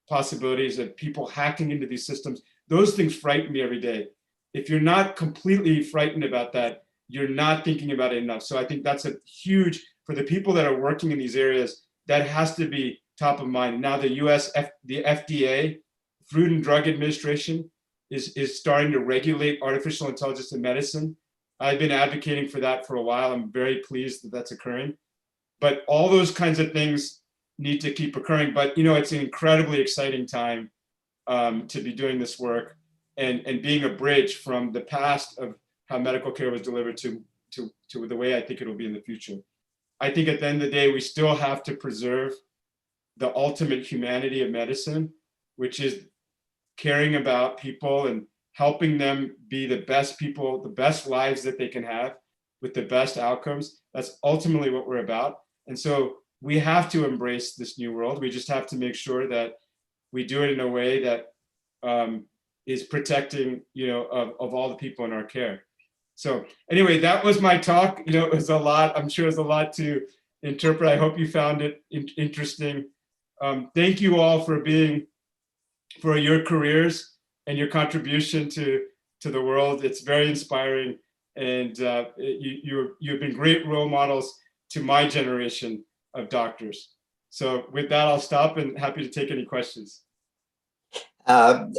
possibilities of people hacking into these systems. Those things frighten me every day. If you're not completely frightened about that, you're not thinking about it enough. So I think that's a huge, for the people that are working in these areas, that has to be top of mind. Now the the FDA, Food and Drug Administration, is starting to regulate artificial intelligence in medicine. I've been advocating for that for a while. I'm very pleased that that's occurring. But all those kinds of things need to keep occurring. But it's an incredibly exciting time to be doing this work and being a bridge from the past of how medical care was delivered to the way I think it will be in the future. I think at the end of the day, we still have to preserve the ultimate humanity of medicine, which is caring about people and helping them be the best people, the best lives that they can have with the best outcomes. That's ultimately what we're about. And so we have to embrace this new world. We just have to make sure that we do it in a way that is protecting, of all the people in our care. So anyway, that was my talk. It was a lot. I'm sure it was a lot to interpret. I hope you found it interesting. Thank you all for your careers and your contribution to the world. It's very inspiring, and you've been great role models to my generation of doctors. So with that, I'll stop and happy to take any questions.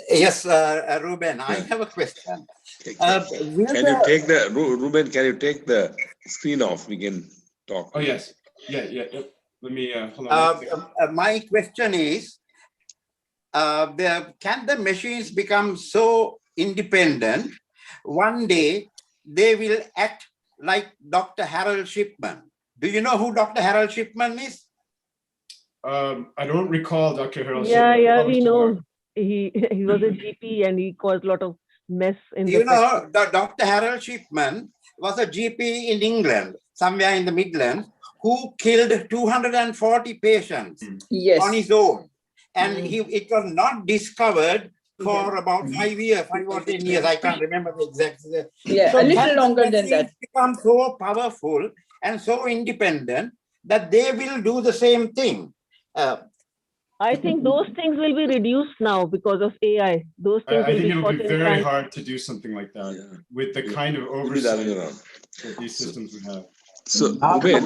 Yes, Ruben, I have a question. Ruben, can you take the screen off? We can talk. Oh, yes. Yeah. Let me, hold on. My question is, can the machines become so independent, one day they will act like Dr. Harold Shipman? Do you know who Dr. Harold Shipman is? I don't recall Dr. Harold Yeah, Shipman. yeah, we know. He was a GP and he caused a lot of mess in the Dr. Harold Shipman was a GP in England, somewhere in the Midlands, who killed 240 patients on his own. And it was not discovered for about 5 or 10 years. I can't remember the exact. Yeah, so a little longer than that. Become so powerful and so independent that they will do the same thing. I think those things will be reduced now because of AI. Those things I will think be it'll short be in very time. hard to do something like that Yeah. with the kind of It'll be the other oversight way around. that these systems would have. So, Ruben,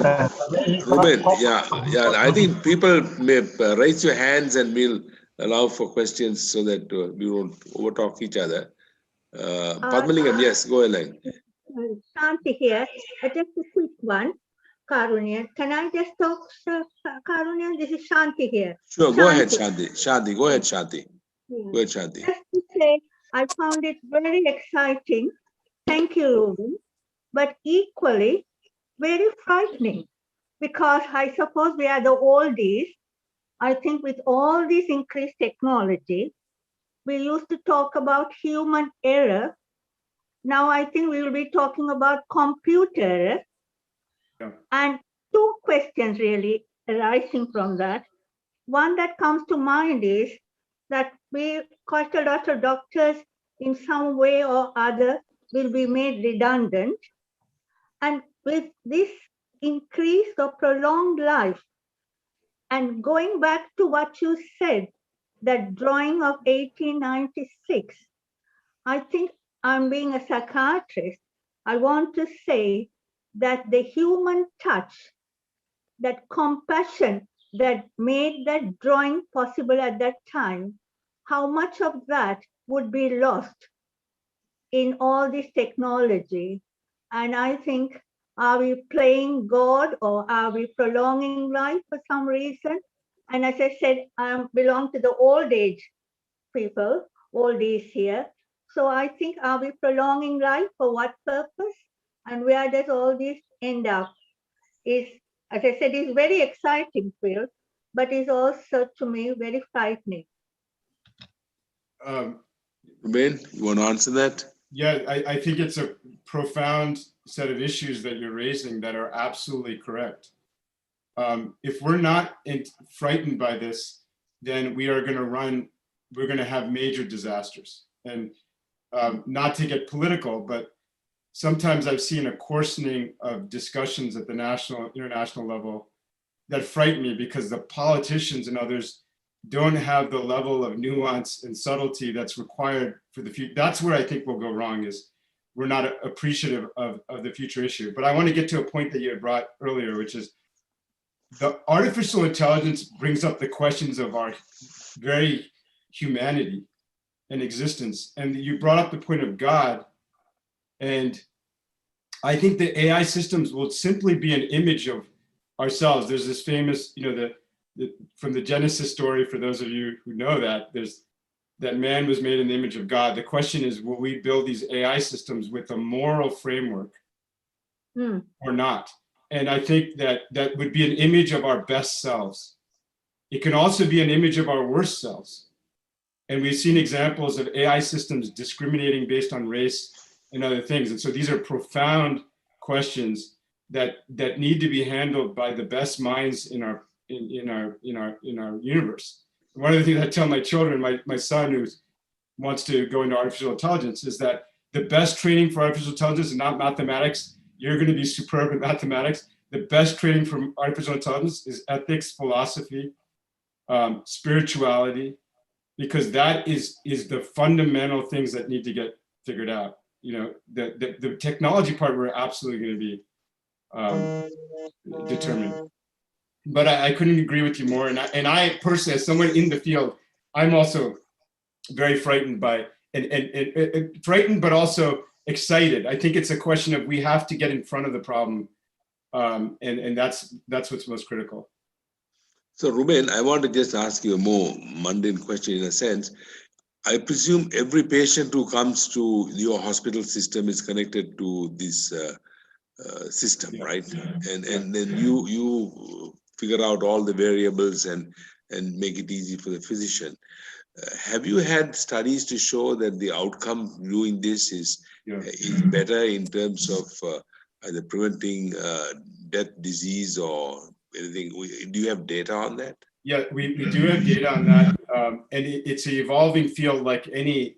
yeah, I think people may raise your hands and we'll allow for questions so that we won't overtalk each other. Padmalingam, yes, go ahead. Shanti here. Just a quick one. Karunya, can I just talk, Karunya? This is Shanti here. Sure, go ahead, Shanti. Shanti, go ahead, Shanti. Yeah. Go ahead, Shanti. Just to say, I found it very exciting. Thank you, Ruben. But equally, very frightening, because I suppose we are the oldies. I think with all this increased technology, we used to talk about human error. Now I think we will be talking about computer error. Yeah. And two questions really arising from that. One that comes to mind is that we, quite a lot of doctors in some way or other will be made redundant. And with this increased or prolonged life, and going back to what you said, that drawing of 1896, I think I'm being a psychiatrist. I want to say that the human touch, that compassion that made that drawing possible at that time, how much of that would be lost in all this technology? And I think, are we playing God or are we prolonging life for some reason? And as I said, I belong to the old age people, old age here. So I think, are we prolonging life for what purpose? And where does all this end up? Is, as I said, is very exciting field, but is also to me very frightening. Ruben, you want to answer that? Yeah, I think it's a profound set of issues that you're raising that are absolutely correct. If we're not frightened by this, then we are going to have major disasters. And not to get political, but sometimes I've seen a coarsening of discussions at the national, international level that frighten me, because the politicians and others don't have the level of nuance and subtlety that's required for the future. That's where I think we'll go wrong, is we're not appreciative of the future issue. But I want to get to a point that you had brought earlier, which is the artificial intelligence brings up the questions of our very humanity and existence. And you brought up the point of God. And I think the AI systems will simply be an image of ourselves. There's this famous, from the Genesis story, for those of you who know that, there's that man was made in the image of God. The question is, will we build these AI systems with a moral framework or not? And I think that that would be an image of our best selves. It can also be an image of our worst selves. And we've seen examples of AI systems discriminating based on race and other things. And so these are profound questions that need to be handled by the best minds in our universe. One of the things I tell my children, my son who wants to go into artificial intelligence, is that the best training for artificial intelligence is not mathematics. You're going to be superb in mathematics. The best training for artificial intelligence is ethics, philosophy, spirituality, because that is the fundamental things that need to get figured out. The technology part, we're absolutely going to be determined. But I couldn't agree with you more. And I personally, as someone in the field, I'm also very frightened by, and frightened, but also excited. I think it's a question of, we have to get in front of the problem. And that's what's most critical. So Ruben, I want to just ask you a more mundane question in a sense. I presume every patient who comes to your hospital system is connected to this system, right? And then you figure out all the variables and make it easy for the physician. Have you had studies to show that the outcome doing this is better in terms of either preventing death, disease, or anything? Do you have data on that? Yeah, we do have data on that, and it's an evolving field, like any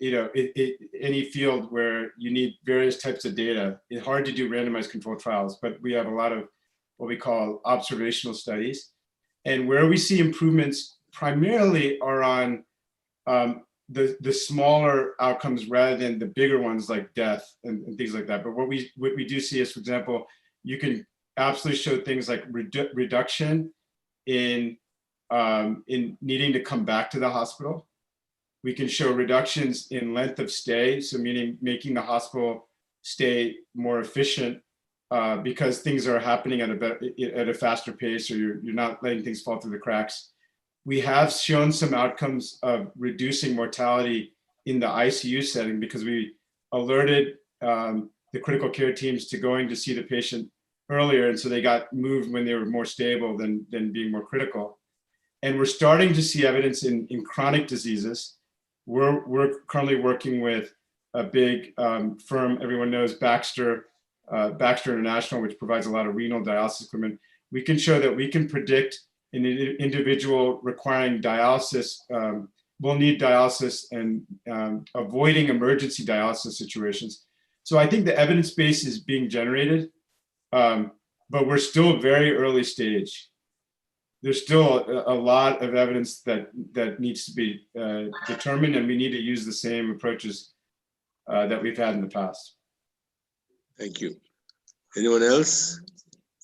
any field where you need various types of data. It's hard to do randomized controlled trials, but we have a lot of what we call observational studies. And where we see improvements primarily are on the smaller outcomes rather than the bigger ones like death and things like that. But what we do see is, for example, you can absolutely show things like reduction in needing to come back to the hospital. We can show reductions in length of stay, so meaning making the hospital stay more efficient because things are happening at a faster pace, or you're not letting things fall through the cracks. We have shown some outcomes of reducing mortality in the ICU setting because we alerted the critical care teams to going to see the patient earlier, and so they got moved when they were more stable than being more critical. And we're starting to see evidence in chronic diseases. We're currently working with a big firm everyone knows, Baxter International, which provides a lot of renal dialysis equipment. We can show that we can predict an individual requiring dialysis will need dialysis and avoiding emergency dialysis situations. So I think the evidence base is being generated, but we're still very early stage. There's still a lot of evidence that needs to be determined, and we need to use the same approaches that we've had in the past. Thank you. Anyone else?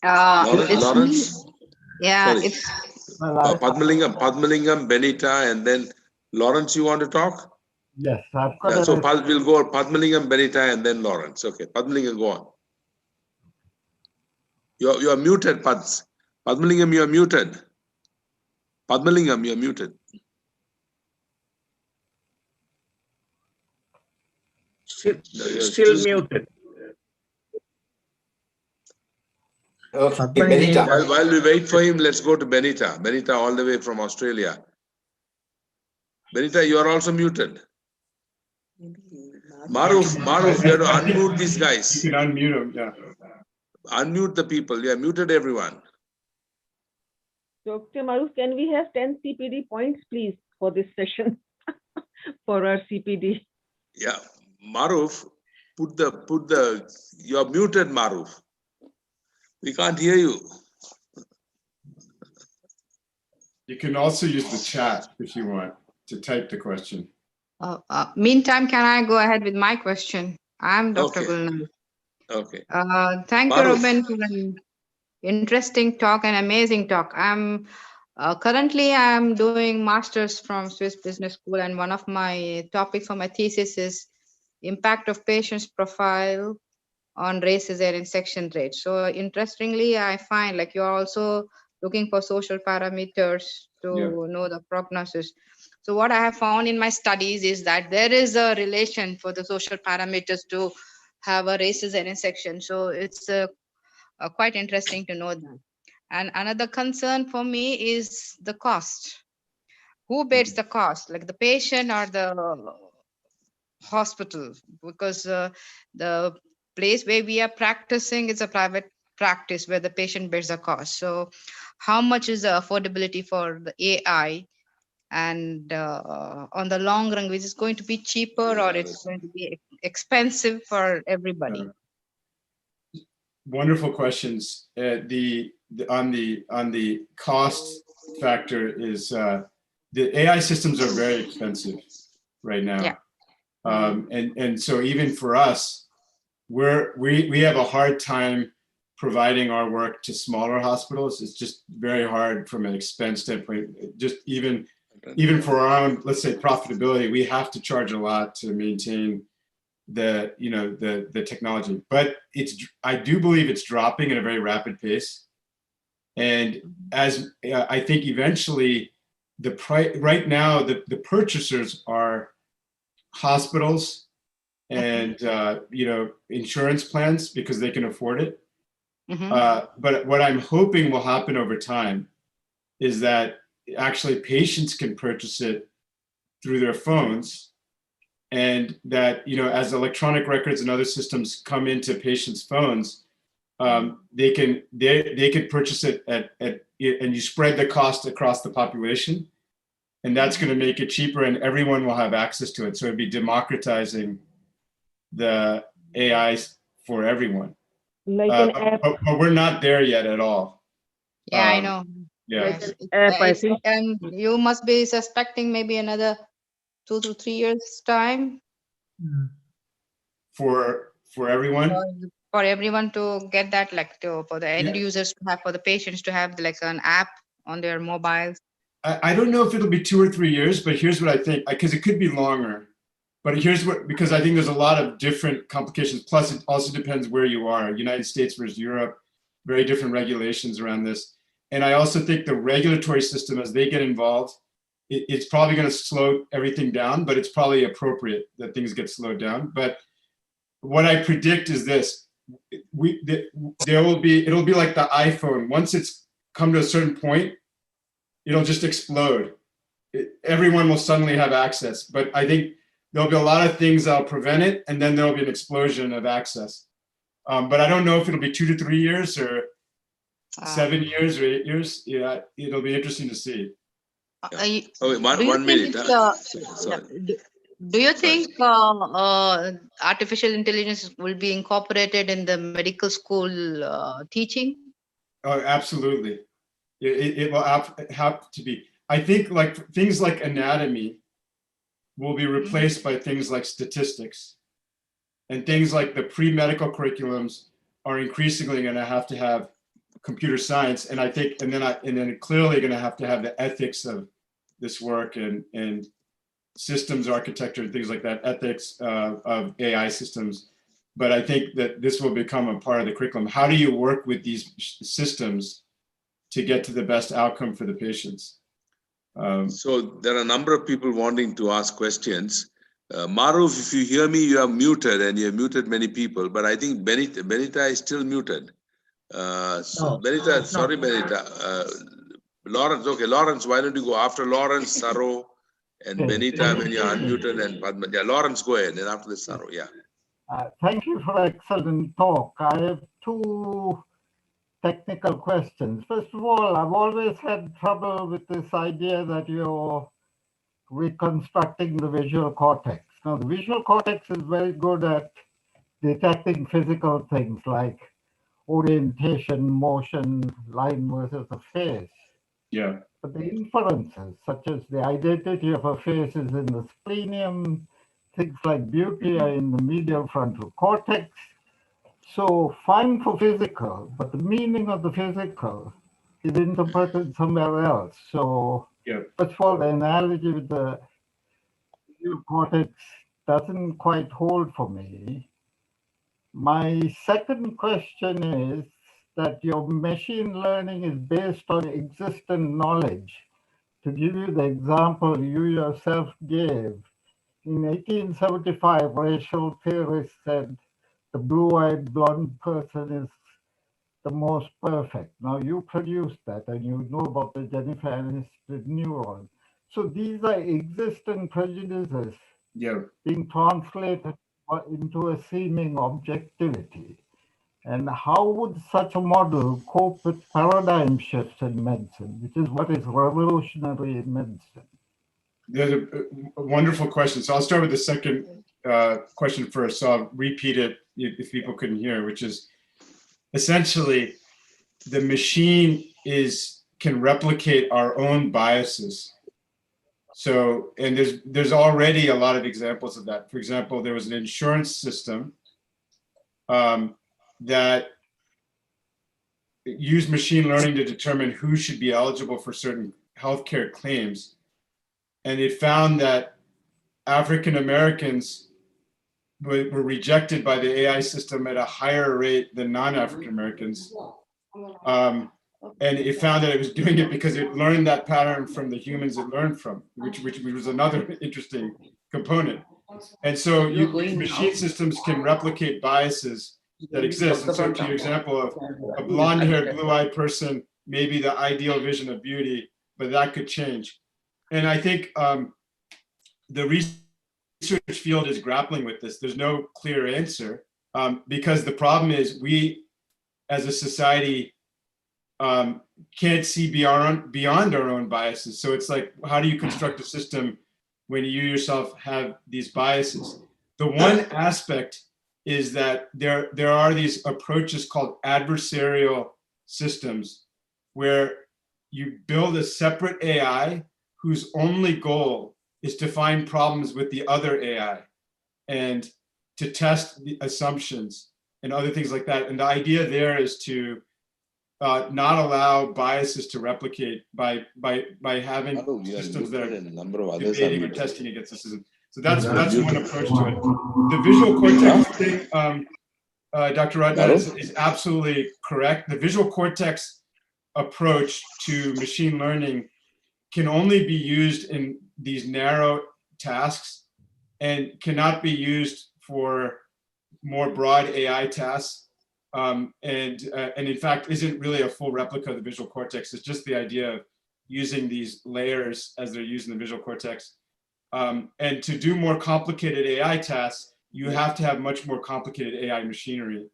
It's Lawrence? me. Yeah, Sorry. it's Padmalingam, Benita, and then Lawrence, you want to talk? Yes, I've got Yeah, so a- we'll go Padmalingam, Benita, and then Lawrence. Okay, Padmalingam, go on. You are muted, Pads. Padmalingam, you are muted. Padmalingam, you are muted. Still muted. Okay, Benita. While we wait for him, let's go to Benita. Benita, all the way from Australia. Benita, you are also muted. Maruf, you have to unmute these guys. You can unmute them, yeah. Unmute the people. You have muted everyone. Dr. Maruf, can we have 10 CPD points, please, for this session, for our CPD? Yeah, Maruf, you are muted, Maruf. We can't hear you. You can also use the chat if you want to type the question. meantime, can I go ahead with my question? I'm Dr. Okay. Gulnaz. Okay. Thank you, Maruf. Ruben, for an interesting talk and amazing talk. Currently I'm doing masters from Swiss Business School, and one of my topics for my thesis is impact of patient's profile on race cesarean section rate. So interestingly, I find like you're also looking for social parameters to know the prognosis. So what I have found in my studies is that there is a relation for the social parameters to have a race cesarean section. So it's quite interesting to know that. And another concern for me is the cost. Who bears the cost, like the patient or the hospital? Because the place where we are practicing is a private practice where the patient bears the cost. So how much is the affordability for the AI? And on the long run, is it going to be cheaper or it's going to be expensive for everybody? Wonderful questions. On the cost factor is the AI systems are very expensive right now. Yeah. And so even for us, we have a hard time providing our work to smaller hospitals. It's just very hard from an expense standpoint. Just even for our own, let's say, profitability, we have to charge a lot to maintain the technology. But I do believe it's dropping at a very rapid pace. And as I think eventually right now the purchasers are hospitals and insurance plans because they can afford it. But what I'm hoping will happen over time is that actually patients can purchase it through their phones, and that as electronic records and other systems come into patients' phones, they can purchase it and you spread the cost across the population, and that's going to make it cheaper, and everyone will have access to it. So it'd be democratizing the AI for everyone. Like an app. But we're not there yet at all. Yeah, I know. Yeah. Like an app, I think. And you must be suspecting maybe another 2 to 3 years time For everyone. for everyone to get that, like for the end users to have, for the patients to have like an app on their mobiles. I don't know if it'll be 2 or 3 years, but here's what I think, because it could be longer. But here's what, because I think there's a lot of different complications. Plus, it also depends where you are. United States versus Europe, very different regulations around this. And I also think the regulatory system, as they get involved, it's probably going to slow everything down, but it's probably appropriate that things get slowed down. But what I predict is this: it'll be like the iPhone. Once it's come to a certain point, it'll just explode. Everyone will suddenly have access. But I think there'll be a lot of things that'll prevent it, and then there'll be an explosion of access. But I don't know if it'll be 2 to 3 years or 7 years or 8 years. Yeah, it'll be interesting to see. One minute. Sorry. Do you think artificial intelligence will be incorporated in the medical school teaching? Oh, absolutely. It will have to be. I think like things like anatomy will be replaced by things like statistics, and things like the pre-medical curriculums are increasingly going to have computer science. And I think, and then clearly going to have the ethics of this work and systems architecture and things like that, ethics of AI systems. But I think that this will become a part of the curriculum. How do you work with these systems to get to the best outcome for the patients? So there are a number of people wanting to ask questions. Maruf, if you hear me, you are muted, and you have muted many people, but I think Benita is still muted. Benita, sorry, Benita. Lawrence, okay, Lawrence, why don't you go after Lawrence, Saro, and Benita when you're unmuted, and Padma. Yeah, Lawrence, go ahead, and after this, Saro, yeah. Thank you for excellent talk. I have 2 technical questions. First of all, I've always had trouble with this idea that you're reconstructing the visual cortex. Now, the visual cortex is very good at detecting physical things like orientation, motion, line versus a face. Yeah. But the inferences, such as the identity of a face is in the splenium, things like beauty are in the medial frontal cortex. So fine for physical, but the meaning of the physical is interpreted somewhere else. So first of all, the analogy with the visual cortex doesn't quite hold for me. My second question is that your machine learning is based on existing knowledge. To give you the example you yourself gave, in 1875, racial theorists said the blue-eyed blonde person is the most perfect. Now you produce that, and you know about the Jennifer Aniston neuron. So these are existing prejudices being translated into a seeming objectivity. And how would such a model cope with paradigm shifts in medicine, which is what is revolutionary in medicine? There's a wonderful question. So I'll start with the second question first. So I'll repeat it if people couldn't hear, which is essentially the machine can replicate our own biases. So, and there's already a lot of examples of that. For example, there was an insurance system that used machine learning to determine who should be eligible for certain healthcare claims. And it found that African Americans were rejected by the AI system at a higher rate than non-African Americans. And it found that it was doing it because it learned that pattern from the humans it learned from, which was another interesting component. And so machine systems can replicate biases that exist. And so to your example of a blonde-haired, blue-eyed person, maybe the ideal vision of beauty, but that could change. And I think the research field is grappling with this. There's no clear answer because the problem is we, as a society, can't see beyond our own biases. So it's like, how do you construct a system when you yourself have these biases? The one aspect is that there are these approaches called adversarial systems, where you build a separate AI whose only goal is to find problems with the other AI and to test the assumptions and other things like that. And the idea there is to not allow biases to replicate by having systems that are debating or testing against the system. So that's one approach to it. The visual cortex thing, Dr. Ratna is absolutely correct. The visual cortex approach to machine learning can only be used in these narrow tasks and cannot be used for more broad AI tasks. And in fact, isn't really a full replica of the visual cortex. It's just the idea of using these layers as they're used in the visual cortex. And to do more complicated AI tasks, you have to have much more complicated AI machinery.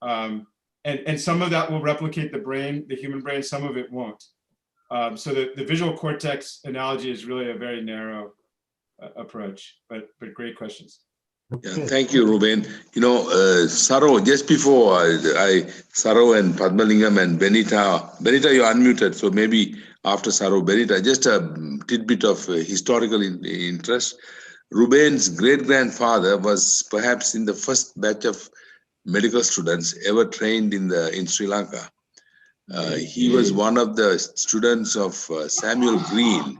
And some of that will replicate the brain, the human brain, some of it won't. So the visual cortex analogy is really a very narrow approach, but great questions. Yeah, thank you, Ruben. You know, Saro, just before Saro and Padmalingam and Benita, you're unmuted, so maybe after Saro, Benita, just a tidbit of historical interest. Ruben's great-grandfather was perhaps in the first batch of medical students ever trained in Sri Lanka. He was one of the students of Samuel Green,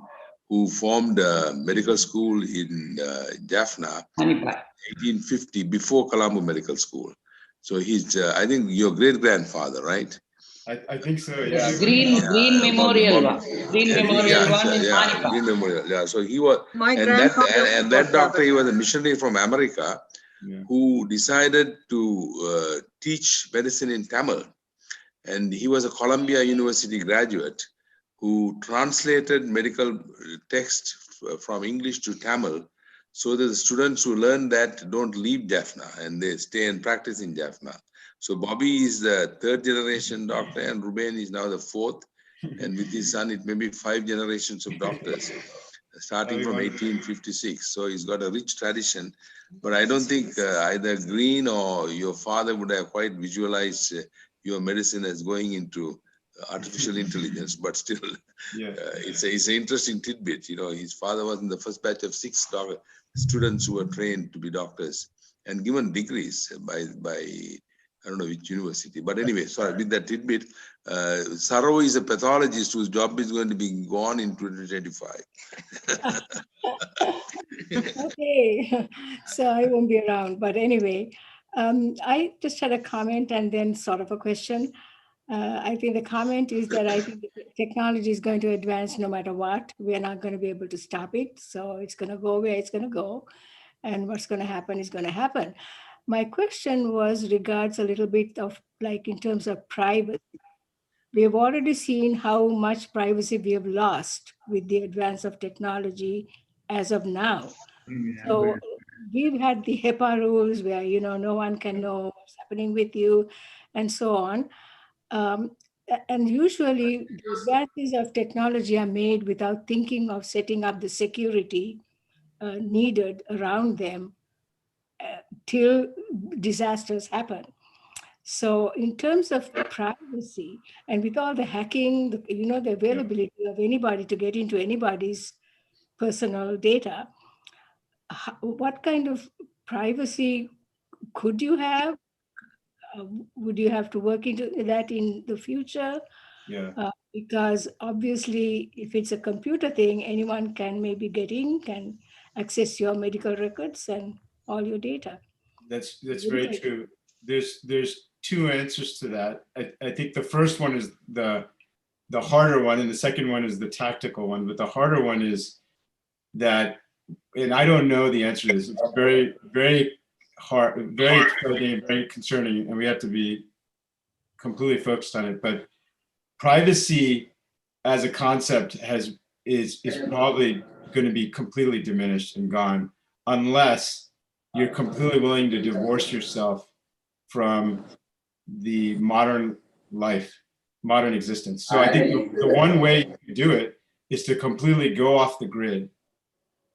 who formed a medical school in Jaffna in 1850, before Colombo Medical School. So he's, I think, your great-grandfather, right? I think so, yeah. Green Memorial. Green Memorial one in Manipal. Green Memorial, yeah. So he was, and that doctor, he was a missionary from America, who decided to teach medicine in Tamil. And he was a Columbia University graduate who translated medical text from English to Tamil, so that the students who learn that don't leave Jaffna and they stay and practice in Jaffna. So Bobby is the third generation doctor and Ruben is now the fourth. And with his son, it may be 5 generations of doctors, starting from 1856. So he's got a rich tradition. But I don't think either Green or your father would have quite visualized your medicine as going into artificial intelligence, but still, it's an interesting tidbit. You know, his father was in the first batch of 6 students who were trained to be doctors and given degrees by I don't know which university. But anyway, sorry, with that tidbit, Saro is a pathologist whose job is going to be gone in 2025. Okay, so I won't be around. But anyway, I just had a comment and then sort of a question. I think the comment is that I think the technology is going to advance no matter what. We're not going to be able to stop it. So it's going to go where it's going to go. And what's going to happen is going to happen. My question was regards a little bit of like in terms of privacy. We have already seen how much privacy we have lost with the advance of technology as of now. So we've had the HIPAA rules where, you know, no one can know what's happening with you and so on. And usually the advances of technology are made without thinking of setting up the security needed around them till disasters happen. So in terms of privacy and with all the hacking, the availability of anybody to get into anybody's personal data, what kind of privacy could you have? Would you have to work into that in the future? Yeah. Because obviously, if it's a computer thing, anyone can maybe get in, can access your medical records and all your data. That's very true. There's 2 answers to that. I think the first one is the harder one, and the second one is the tactical one. But the harder one is that, and I don't know the answer to this. It's very, very hard, very exciting, very concerning, and we have to be completely focused on it. But privacy as a concept is probably going to be completely diminished and gone unless you're completely willing to divorce yourself from the modern life, modern existence. So I think the one way you do it is to completely go off the grid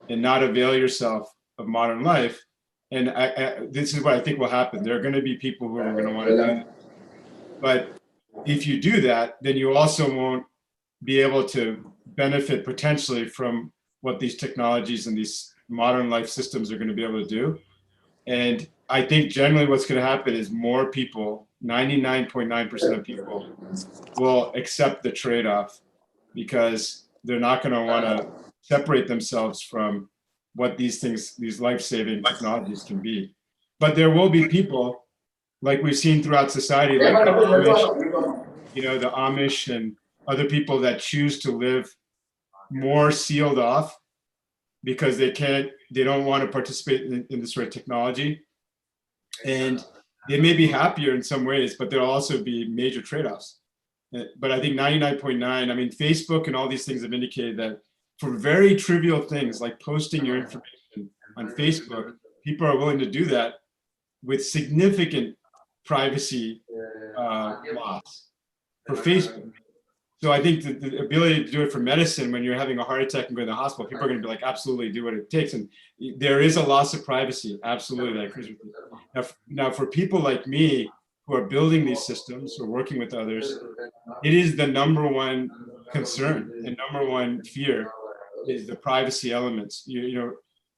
and not avail yourself of modern life. And this is what I think will happen. There are going to be people who are going to want to do that. But if you do that, then you also won't be able to benefit potentially from what these technologies and these modern life systems are going to be able to do. And I think generally what's going to happen is more people, 99.9% of people, will accept the trade-off because they're not going to want to separate themselves from what these things, these life-saving technologies can be. But there will be people, like we've seen throughout society, like the Amish, you know, the Amish and other people that choose to live more sealed off because they don't want to participate in this sort of technology. And they may be happier in some ways, but there'll also be major trade-offs. But I think 99.9, I mean, Facebook and all these things have indicated that for very trivial things like posting your information on Facebook, people are willing to do that with significant privacy loss for Facebook. So I think the ability to do it for medicine when you're having a heart attack and go to the hospital, people are going to be like, absolutely do what it takes. And there is a loss of privacy. Absolutely. I agree with you. Now, for people like me who are building these systems or working with others, it is the number one concern and number one fear is the privacy elements,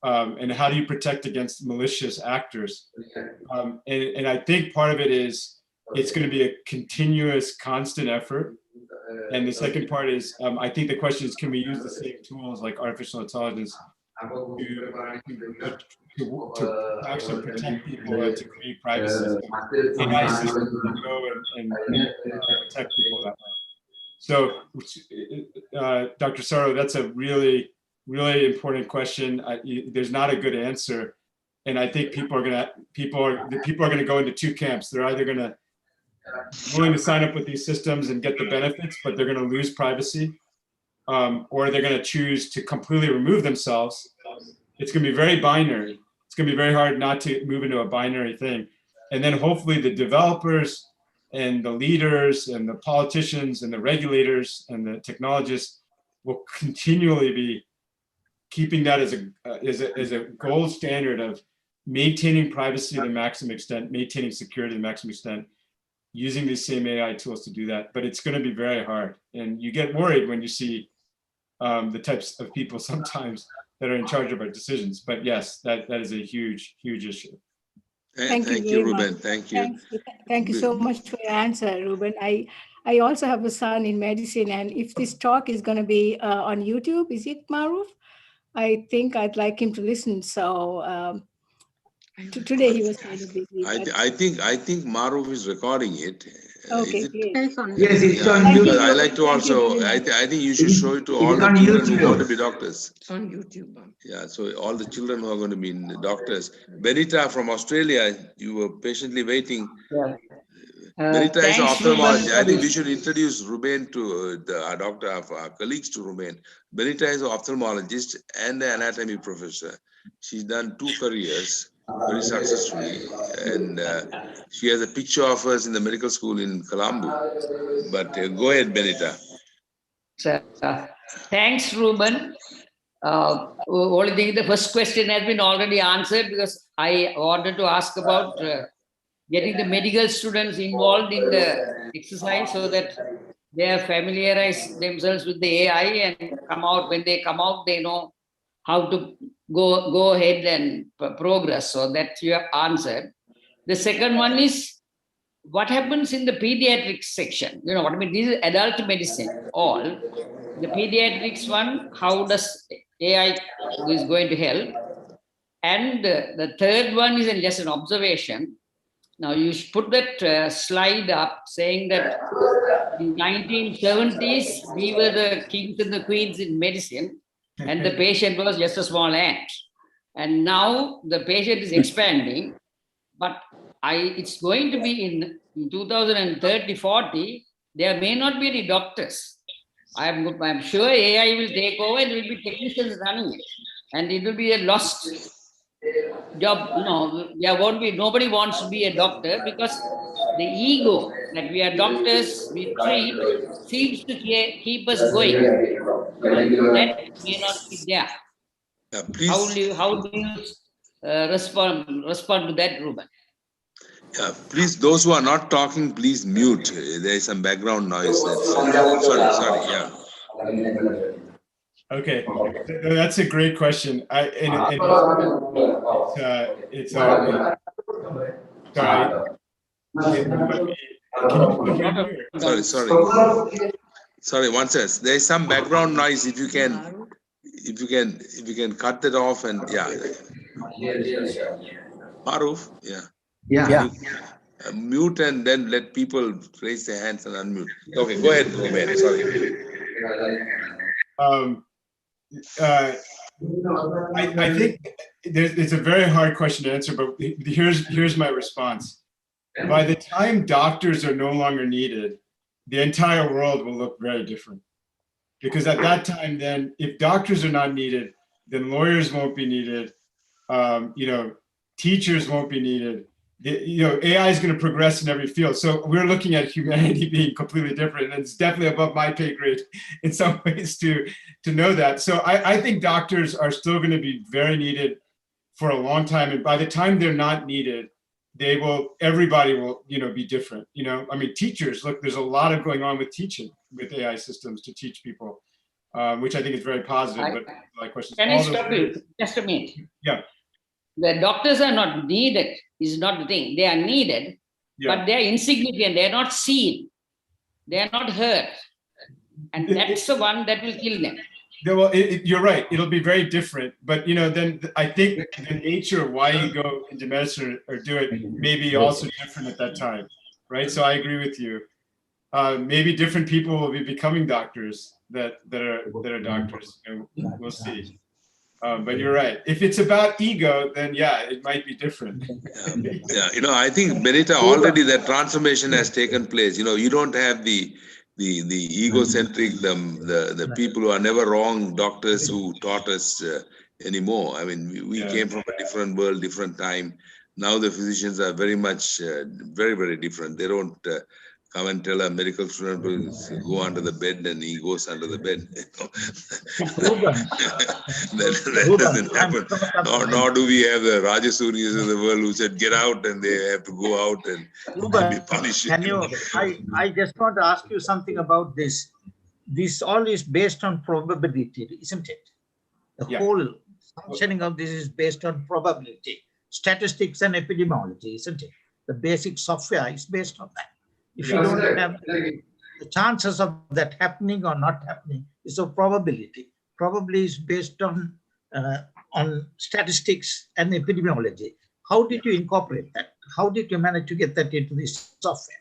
and how do you protect against malicious actors? And I think part of it is it's going to be a continuous, constant effort. And the second part is, I think the question is, can we use the same tools like artificial intelligence to actually protect people and to create privacy? So AI systems to go and protect people that way. So, Dr. Saro, that's a really, really important question. There's not a good answer, and I think people are going to go into two camps. They're either going to willing to sign up with these systems and get the benefits, but they're going to lose privacy, or they're going to choose to completely remove themselves. It's going to be very binary. It's going to be very hard not to move into a binary thing. And then hopefully the developers and the leaders and the politicians and the regulators and the technologists will continually be keeping that as a gold standard of maintaining privacy to the maximum extent, maintaining security to the maximum extent, using these same AI tools to do that. But it's going to be very hard. And you get worried when you see the types of people sometimes that are in charge of our decisions. But yes, that is a huge, huge issue. Thank you, Ruben. Thank you. Thank you so much for your answer, Ruben. I also have a son in medicine, and if this talk is going to be on YouTube, is it, Maruf? I think I'd like him to listen. So today he was kind of busy. I think Maruf is recording it. Okay, is it? Yes, it's on YouTube. I like to also, I think you should show it to all the children who want to be doctors. It's on YouTube. Yeah, so all the children who are going to be doctors. Benita from Australia, you were patiently waiting. Yeah. Benita is Thanks, ophthalmologist. Ruben, I think we should introduce Ruben to our doctor, our colleagues to Ruben. Benita is an ophthalmologist and an anatomy professor. She's done 2 careers very successfully, and she has a picture of us in the medical school in Colombo. But go ahead, Benita. Thanks, Ruben. Only thing, the first question has been already answered because I wanted to ask about getting the medical students involved in the exercise so that they have familiarized themselves with the AI and come out. When they come out, they know how to go ahead and progress. So that you have answered. The second one is what happens in the pediatrics section? You know what I mean? This is adult medicine, all. The pediatrics one, how does AI is going to help? And the third one is just an observation. Now you put that slide up saying that in 1970s, we were the kings and the queens in medicine, and the patient was just a small ant. And now the patient is expanding, but it's going to be in 2030, 40, there may not be any doctors. I'm sure AI will take over and will be technicians running it. And it will be a lost job. There won't be, nobody wants to be a doctor because the ego that we are doctors, we treat, seems to keep us going. That may not be there. Please. How do you respond to that, Ruben? Yeah, please, those who are not talking, please mute. There is some background noise. Sorry, yeah. Okay, that's a great question. It's sorry. Can you still hear me? Sorry, one second. There's some background noise. If you can cut that off and Maruf, mute and then let people raise their hands and unmute. Okay, go ahead, Ruben. Sorry. I think it's a very hard question to answer, but here's my response. By the time doctors are no longer needed, the entire world will look very different. Because at that time, then, if doctors are not needed, then lawyers won't be needed. Teachers won't be needed. AI is going to progress in every field. So we're looking at humanity being completely different, and it's definitely above my pay grade in some ways to know that. So I think doctors are still going to be very needed for a long time, and by the time they're not needed, everybody will be different. I mean, teachers, look, there's a lot of going on with teaching with AI systems to teach people, which I think is very positive. But my question is, can I stop you just a minute? Yeah. The doctors are not needed is not the thing. They are needed, but they are insignificant. They are not seen. They are not heard. And that's the one that will kill them. Well, you're right. It'll be very different. But, then I think the nature of why you go into medicine or do it may be also different at that time, right? So I agree with you. Maybe different people will be becoming doctors that are doctors. We'll see. But you're right. If it's about ego, then it might be different. I think Benita, already that transformation has taken place. You don't have the egocentric, the people who are never wrong doctors who taught us anymore. I mean, we came from a different world, different time. Now the physicians are very much, very, very different. They don't come and tell a medical student to go under the bed and he goes under the bed. That doesn't happen. Nor do we have the Rajasuris of the world who said, get out, and they have to go out and be punished. I just want to ask you something about this. This all is based on probability, isn't it? The whole functioning of this is based on probability, statistics and epidemiology, isn't it? The basic software is based on that. If you don't have the chances of that happening or not happening, is a probability. Probably is based on statistics and epidemiology. How did you incorporate that? How did you manage to get that into this software?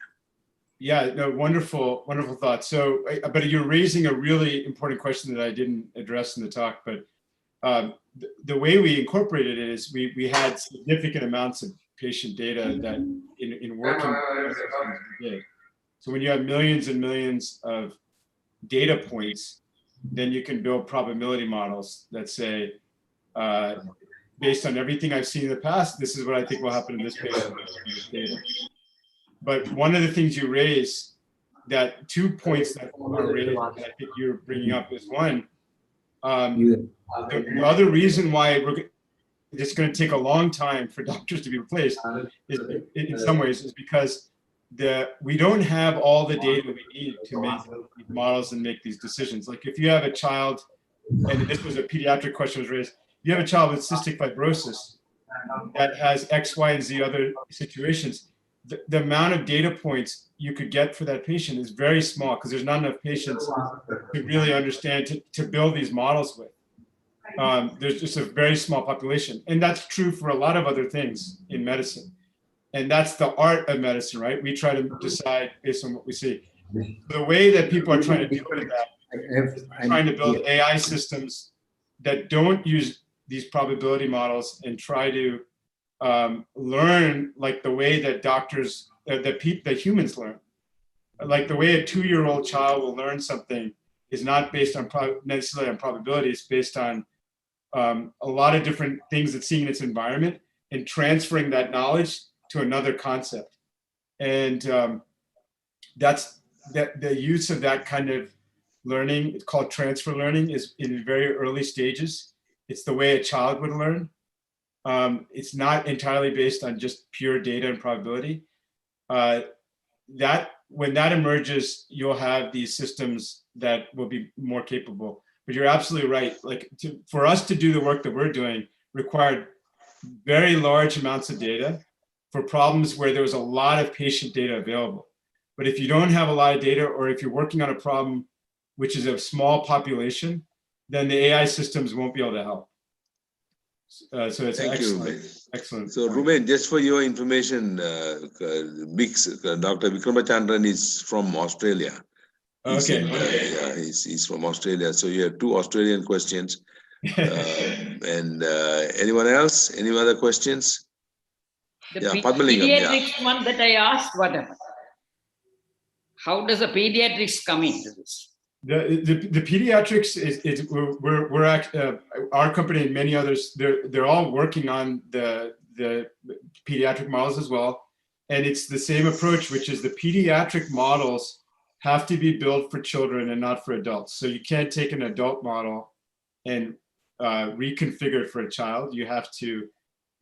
Yeah, no, wonderful thought. So, but you're raising a really important question that I didn't address in the talk. But the way we incorporated it is we had significant amounts of patient data that in working we did. So when you have millions and millions of data points, then you can build probability models that say, based on everything I've seen in the past, this is what I think will happen in this patient. But one of the things you raise, that 2 points that are raised, that I think you're bringing up is one. The other reason why it's going to take a long time for doctors to be replaced is, in some ways, is because we don't have all the data we need to make these models and make these decisions. Like if you have a child, and this was a pediatric question was raised, you have a child with cystic fibrosis that has X, Y, and Z other situations. The amount of data points you could get for that patient is very small because there's not enough patients to really understand to build these models with. There's just a very small population. And that's true for a lot of other things in medicine. And that's the art of medicine, right? We try to decide based on what we see. The way that people are trying to deal with that, trying to build AI systems that don't use these probability models and try to learn like the way that doctors, that humans learn. Like the way a 2-year-old child will learn something is not based on necessarily on probability. It's based on a lot of different things it's seeing in its environment and transferring that knowledge to another concept. And that's the use of that kind of learning. It's called transfer learning, is in very early stages. It's the way a child would learn. It's not entirely based on just pure data and probability. That when that emerges, you'll have these systems that will be more capable. But you're absolutely right. Like for us to do the work that we're doing required very large amounts of data for problems where there was a lot of patient data available. But if you don't have a lot of data, or if you're working on a problem which is a small population, then the AI systems won't be able to help. So it's Thank you, Ruben. Excellent. So, Ruben, just for your information, Dr. Vikramachandran is from Australia. He's he's from Australia. So you have 2 Australian questions. And anyone else? Any other questions? The Padmalingam, pediatrics one that I asked, what happened? How does the pediatrics come into this? The pediatrics is we're our company and many others, they're all working on the pediatric models as well. And it's the same approach, which is the pediatric models have to be built for children and not for adults. So you can't take an adult model and reconfigure it for a child. You have to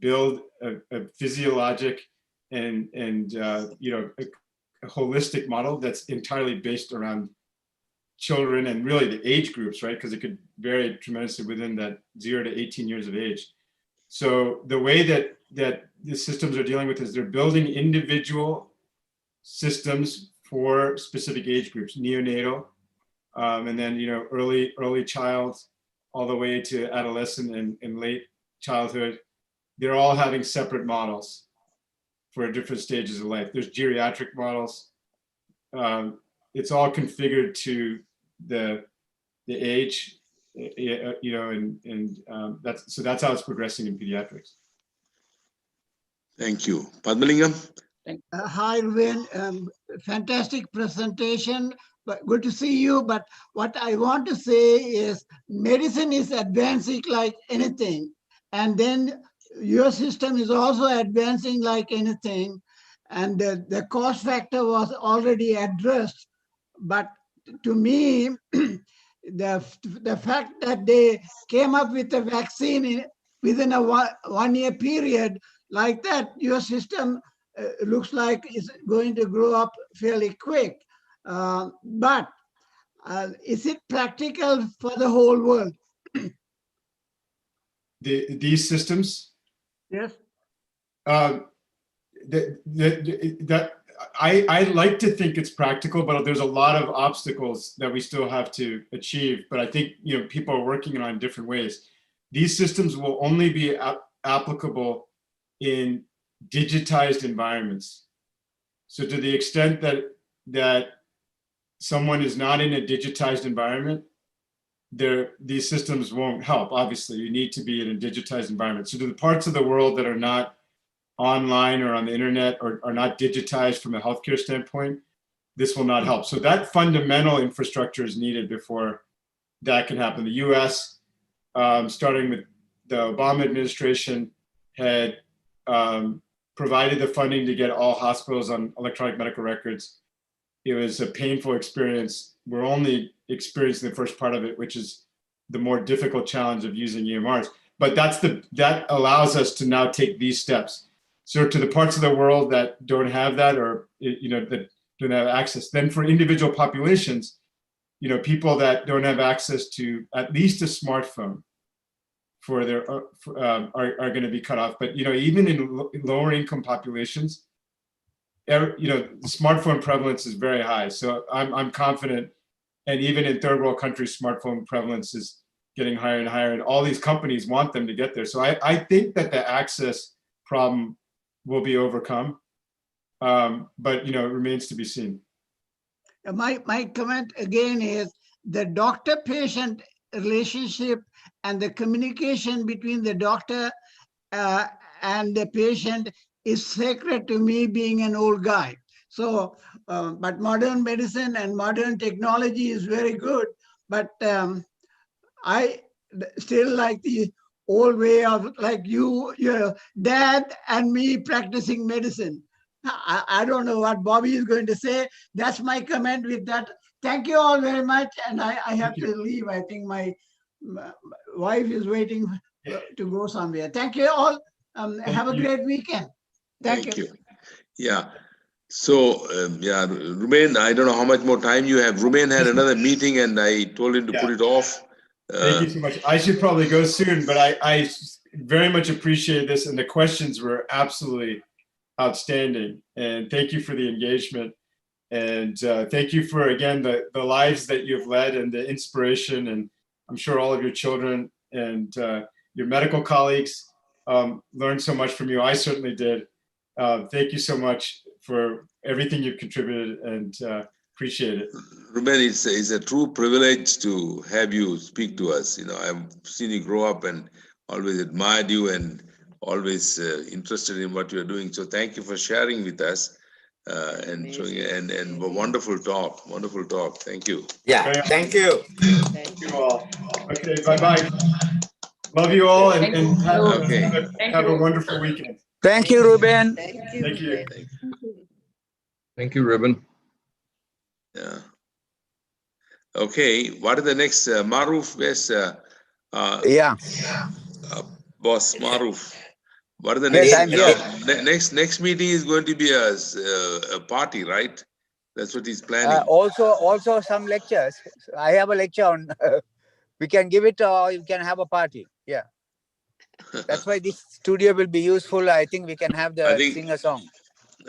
build a physiologic and you know, a holistic model that's entirely based around children and really the age groups, right? Because it could vary tremendously within that 0 to 18 years of age. So the way that the systems are dealing with is they're building individual systems for specific age groups, neonatal, and then, you know, early child, all the way to adolescent and late childhood. They're all having separate models for different stages of life. There's geriatric models. It's all configured to the age, you know, and that's how it's progressing in pediatrics. Thank you. Padmalingam? Hi, Ruben. Fantastic presentation. But good to see you. But what I want to say is medicine is advancing like anything. And then your system is also advancing like anything. And the cost factor was already addressed. But to me, the fact that they came up with a vaccine within a one-year period, like that, your system looks like it's going to grow up fairly quick. But is it practical for the whole world? These systems? Yes. I like to think it's practical, but there's a lot of obstacles that we still have to achieve. But I think, you know, people are working on different ways. These systems will only be applicable in digitized environments. So to the extent that someone is not in a digitized environment, these systems won't help. Obviously, you need to be in a digitized environment. So to the parts of the world that are not online or on the internet or are not digitized from a healthcare standpoint, this will not help. So that fundamental infrastructure is needed before that can happen. The US, starting with the Obama administration, had provided the funding to get all hospitals on electronic medical records. It was a painful experience. We're only experiencing the first part of it, which is the more difficult challenge of using EMRs. But that allows us to now take these steps. So to the parts of the world that don't have that, or, you know, that don't have access, then for individual populations, you know, people that don't have access to at least a smartphone for their are going to be cut off. But, you know, even in lower income populations, you know, the smartphone prevalence is very high. So I'm confident, and even in third world countries, smartphone prevalence is getting higher and higher, and all these companies want them to get there. So I think that the access problem will be overcome, but, you know, it remains to be seen. My comment again is the doctor-patient relationship and the communication between the doctor and the patient is sacred to me, being an old guy. So, but modern medicine and modern technology is very good, but I still like the old way of, like your dad and me practicing medicine. I don't know what Bobby is going to say. That's my comment with that. Thank you all very much. And I have to leave. I think my wife is waiting to go somewhere. Thank you all. Have a great weekend. Thank you. Yeah. So, yeah, Ruben, I don't know how much more time you have. Ruben had another meeting and I told him to put it off. Thank you so much. I should probably go soon, but I very much appreciate this, and the questions were absolutely outstanding. And thank you for the engagement. And thank you for, again, the lives that you've led and the inspiration. And I'm sure all of your children and your medical colleagues learned so much from you. I certainly did. Thank you so much for everything you've contributed, and appreciate it. Ruben, it's a true privilege to have you speak to us. You know, I've seen you grow up and always admired you and always interested in what you're doing. So thank you for sharing with us and showing and a wonderful talk. Wonderful talk. Thank you. Yeah, thank you. Thank you all. Okay, bye-bye. Love you all, and have a wonderful weekend. Thank you, Ruben. Thank you. Thank you, Ruben. Yeah. Okay, what are the next? Maruf, yes. Boss Maruf. What are the next? Next meeting is going to be a party, right? That's what he's planning. Also some lectures. I have a lecture on. We can give it, or you can have a party. Yeah. That's why this studio will be useful. I think we can have sing a song.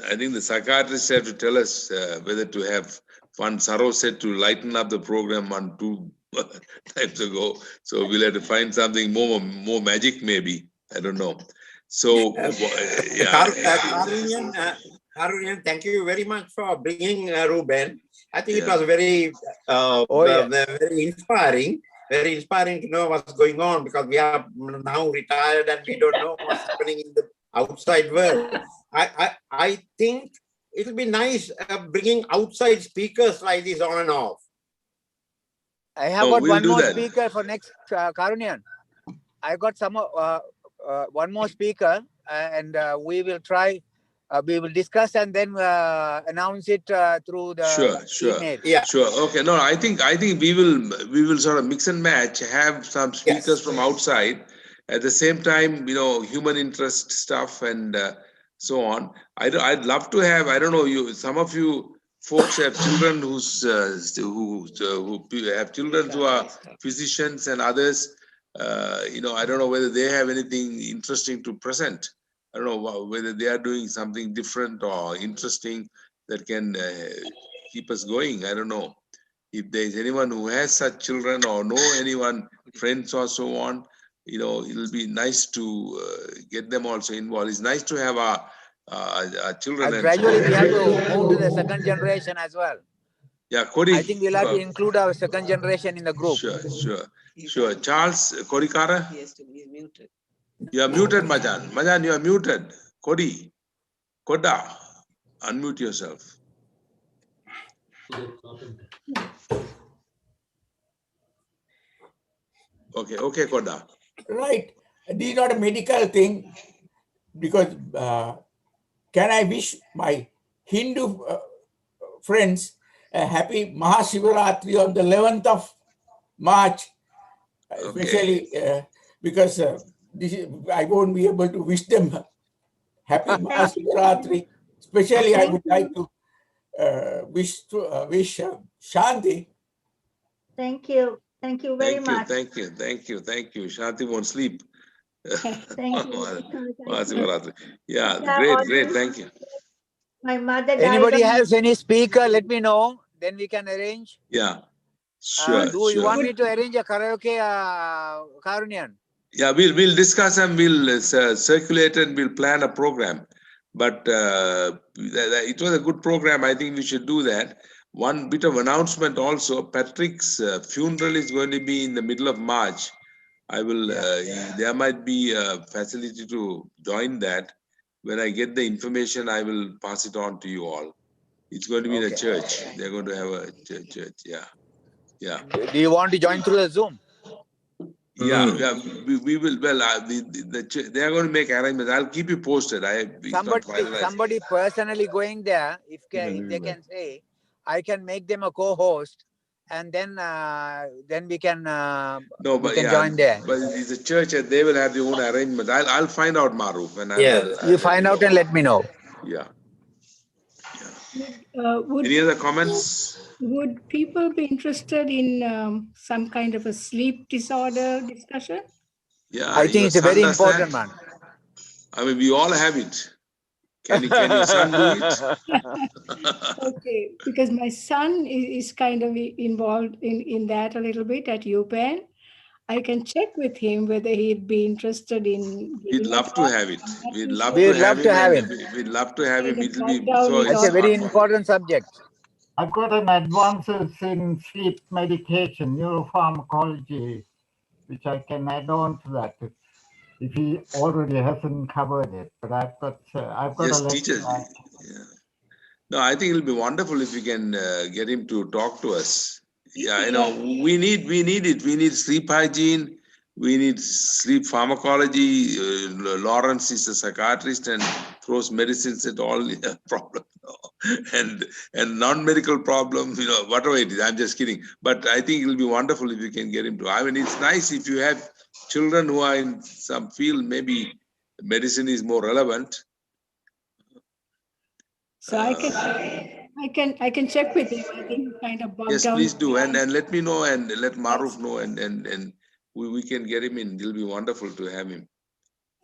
I think the psychiatrists have to tell us whether to have fun. Saro said to lighten up the program 2 times ago. So we'll have to find something more magic, maybe. I don't know. So, Karunian, thank you very much for bringing Ruben. I think it was very, very inspiring. Very inspiring to know what's going on, because we are now retired and we don't know what's happening in the outside world. I think it'll be nice bringing outside speakers like this on and off. I have got one more speaker for next Karunian. I got one more speaker, and we will try. We will discuss and then announce it through the email. Sure. Okay. No, I think we will sort of mix and match. Have some speakers from outside. At the same time, you know, human interest stuff and so on. I'd love to have. I don't know. Some of you folks have children who have children who are physicians and others. You know, I don't know whether they have anything interesting to present. I don't know whether they are doing something different or interesting that can keep us going. I don't know. If there's anyone who has such children or know anyone, friends or so on, you know, it'll be nice to get them also involved. It's nice to have our children. And gradually we have to move to the second generation as well. Yeah, Cody. I think we'll have to include our second generation in the group. Sure. Charles, Kodikara? He's muted. You are muted, Majan. Majan, you are muted. Kodi, Koda, unmute yourself. Okay, Koda. Right. This is not a medical thing, because can I wish my Hindu friends a happy Mahashivaratri on the 11th of March, especially because I won't be able to wish them happy Mahashivaratri. Especially, I would like to wish Shanti. Thank you. Thank you very much. Thank you. Shanti won't sleep. Thank you. Yeah, great. Thank you. My mother died. Anybody has any speaker, let me know. Then we can arrange. Yeah, sure. Do you want me to arrange a karaoke, Karunian? Yeah, we'll discuss and we'll circulate and we'll plan a program. But it was a good program. I think we should do that. One bit of announcement also, Patrick's funeral is going to be in the middle of March. I will, there might be a facility to join that. When I get the information, I will pass it on to you all. It's going to be in a church. They're going to have a church. Yeah. Do you want to join through the Zoom? Yeah, we will. Well, they are going to make arrangements. I'll keep you posted. Somebody personally going there, if they can say, I can make them a co-host, and then we can join there. But it's a church, and they will have their own arrangements. I'll find out, Maruf. You find out and let me know. Yeah. Any other comments? Would people be interested in some kind of a sleep disorder discussion? Yeah, I think your it's a son very does that. important one. I mean, we all have it. Can your son do it? Okay, because my son is kind of involved in that a little bit at UPenn. I can check with him whether he'd be interested in. We'd love to have it. We'd love We'd to have love to him, have and him. we'd love to have him. It'll be so. That's a very important subject. I've got an advances in sleep medication, neuropharmacology, which I can add on to that if he already hasn't covered it. But I've got Yes, a teacher. lecture. Yeah. No, I think it'll be wonderful if we can get him to talk to us. Yeah, we need it. We need sleep hygiene. We need sleep pharmacology. Lawrence is a psychiatrist and throws medicines at all problems and non-medical problem. Whatever it is. I'm just kidding. But I think it'll be wonderful if you can get him to. I mean, it's nice if you have children who are in some field. Maybe medicine is more relevant. So I can check with him. I think kind of bogged Yes, down. please do, and let me know, and let Maruf know, and we can get him in. It'll be wonderful to have him.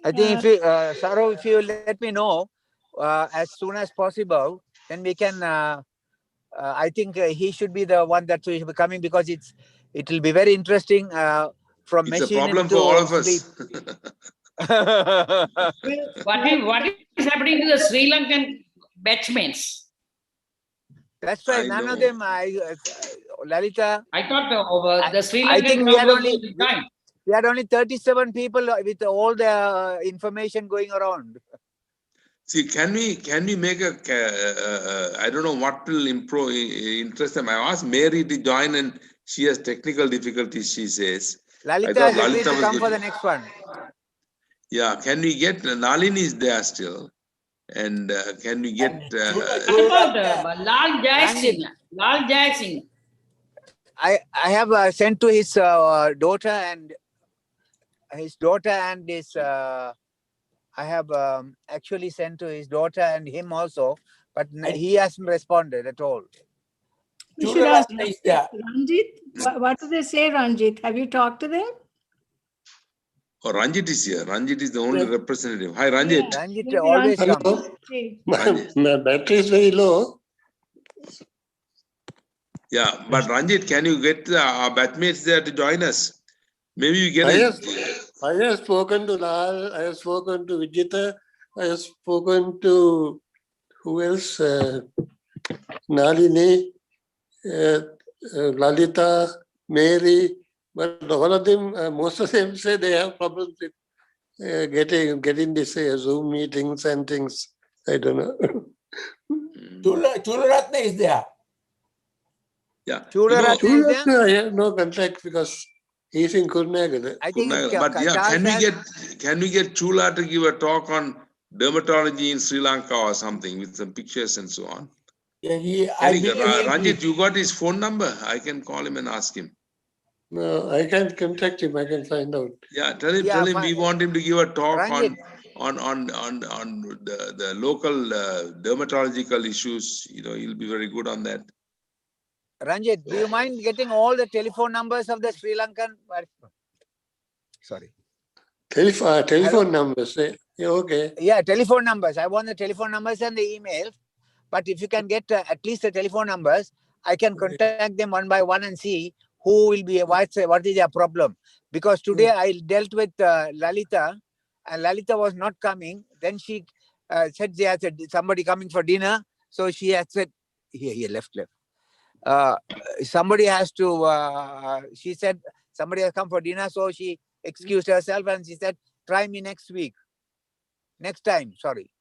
I think if you, Saro, if you let me know as soon as possible, then we can. I think he should be the one that should be coming because it will be very interesting from It's a machine problem into for all of sleep. us. What is happening to the Sri Lankan batchmates? That's right. None of them. Lalita. I thought the Sri Lankan I think we had only 37 people with all the information going around. See, can we make a? I don't know what will interest them. I asked Mary to join, and she has technical difficulties. She says. Lalita has agreed to come for the next one. Yeah, can we get Nalini is there still? And can we get Lal Jai Singh? Lal Jai Singh. I have sent to his daughter and his I have actually sent to his daughter and him also, but he hasn't responded at all. We should ask Ranjit. What do they say, Ranjit? Have you talked to them? Oh, Ranjit is here. Ranjit is the only representative. Hi, Ranjit. Yeah, Ranjit always comes. My battery is very low. Yeah, but Ranjit, can you get our batchmates there to join us? Maybe you get I have spoken to Lal, I have spoken to Vijita, I have spoken to who else? Nalini, Lalita, Mary, but all of them, most of them say they have problems with getting this Zoom meetings and things. I don't know. Chularatna is there. Yeah. I have no contact because he's in Kurnagar. I think but yeah, can we get Chula to give a talk on dermatology in Sri Lanka or something with some pictures and so on? Yeah, Ranjit, you got his phone number? I can call him and ask him. No, I can contact him. I can find out. Yeah, tell him we want him to give a talk on the local dermatological issues. He'll be very good on that. Ranjit, do you mind getting all the telephone numbers of the Sri Lankan? Sorry. Telephone numbers. Yeah, okay. Yeah, telephone numbers. I want the telephone numbers and the emails. But if you can get at least the telephone numbers, I can contact them one by one and see who will be, what is their problem. Because today I dealt with Lalita, and Lalita was not coming. Then she said they had somebody coming for dinner. So she had said, here, left. Somebody has to, she said, somebody has come for dinner. So she excused herself and she said, try me next week. Next time, sorry.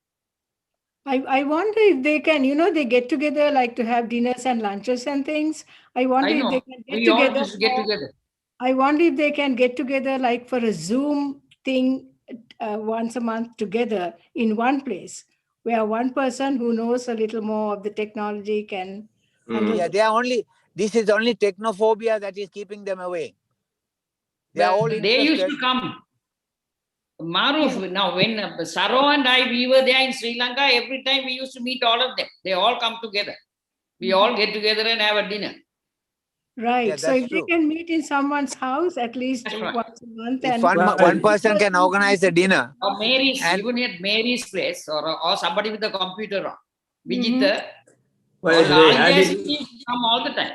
I wonder if they can, they get together like to have dinners and lunches and things. I wonder if they can get together. I wonder if they can get together like for a Zoom thing once a month together in one place where one person who knows a little more of the technology can. Yeah, this is only technophobia that is keeping them away. They used to come. Maruf, now when Saro and I, we were there in Sri Lanka, every time we used to meet all of them. They all come together. We all get together and have a dinner. Right. Yeah, So that's if true. they can meet in someone's house at least That's right. once a month, If and one person can organize a dinner, Or Mary's, and even at Mary's place, or somebody with a computer on. Mhm. Vijita, Well, all they all had guys it. used to come all the time.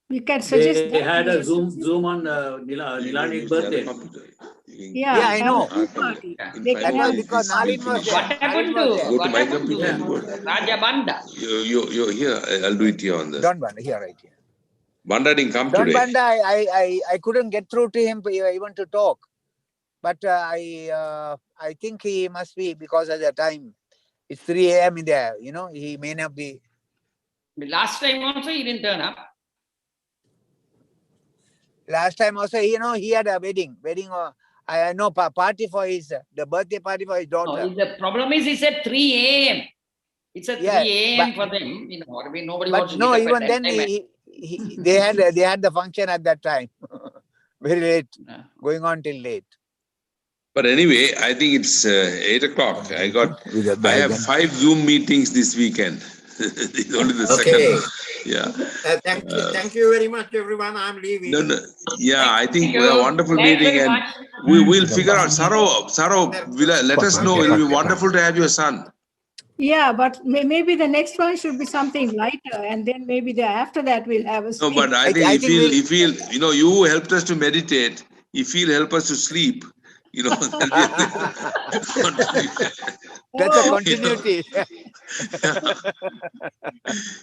you can suggest They that. had a Zoom on Nilani's birthday. Yeah, I have know. a Zoom party. In They 5 can That was have minutes, because this will Nalin was finish. there. What happened Nalin was to there. Go to what my happened computer and go. to Raja Banda? You're here. I'll do it here on the. Don Banda, here, right here. Banda didn't come Don today. Banda, I couldn't get through to him even to talk, but I think he must be, because at the time it's 3 a.m. in there. You know, he may not be. Last time also he didn't turn up. Last time also, you know, he had a wedding. I know party for the birthday party for his daughter. No, the problem is it's at 3 a.m. It's at 3 Yeah, a.m. for them. You know, I mean, nobody wants but to no, get up even at then that time. they had the function at that time, very late, going on till late. But anyway, I think it's 8 o'clock. I have 5 Zoom meetings this weekend. It's only the Okay. second. Yeah. Thank you very much, everyone. I'm leaving. No. Yeah, I think Thank we have a you. wonderful Thanks meeting, very and much. we will figure out. Saro, let us know. It will be wonderful to have your son. Yeah, but maybe the next one should be something lighter, and then maybe after that we'll have a No, but I think if he'll, you know, you helped us to meditate. If he'll help us to sleep, you know, that'll be That's a continuity.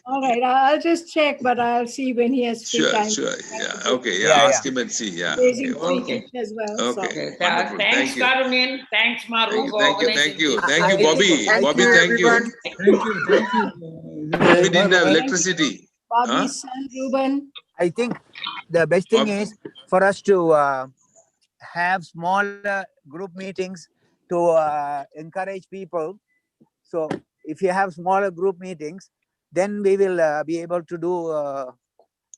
All right, I'll just check, but I'll see when he has free time. Sure. Yeah. Okay. Yeah. Ask him and see. Yeah. Raising Okay. three kids as well. Okay. So. Wonderful. Thanks, Thank you. Karunin. Thanks, Maru, for organizing this. Thank you, Bobby. Bobby, thank you. Thank you. Bobby didn't have electricity. Bobby's son, Ruben. I think the best thing is for us to have smaller group meetings to encourage people. So if you have smaller group meetings, then we will be able to do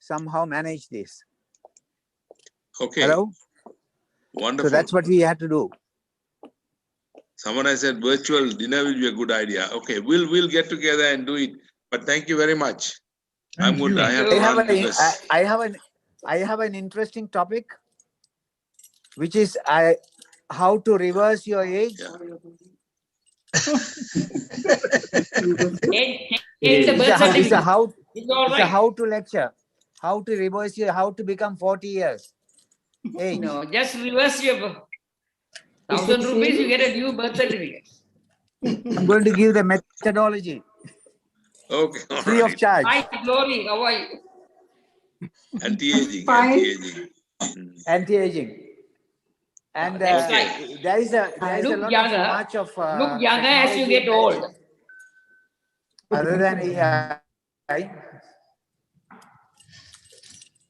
somehow manage this. Okay. Hello? Wonderful. So that's what we had to do. Someone has said virtual dinner will be a good idea. Okay, we'll get together and do it. But thank you very much. I'm good. I have to run because I have an interesting topic, which is how to reverse your age. It's a how to lecture, how to reverse how to become 40 years. Age. No, just reverse your 1,000 rupees, you get a new birth certificate. I'm going to give the methodology. Okay. Free of charge. Hi, Glory. How are you? Anti-aging. Anti-aging. And That's right. there is a Look lot younger. of much of Look younger as you get old. Other than AI.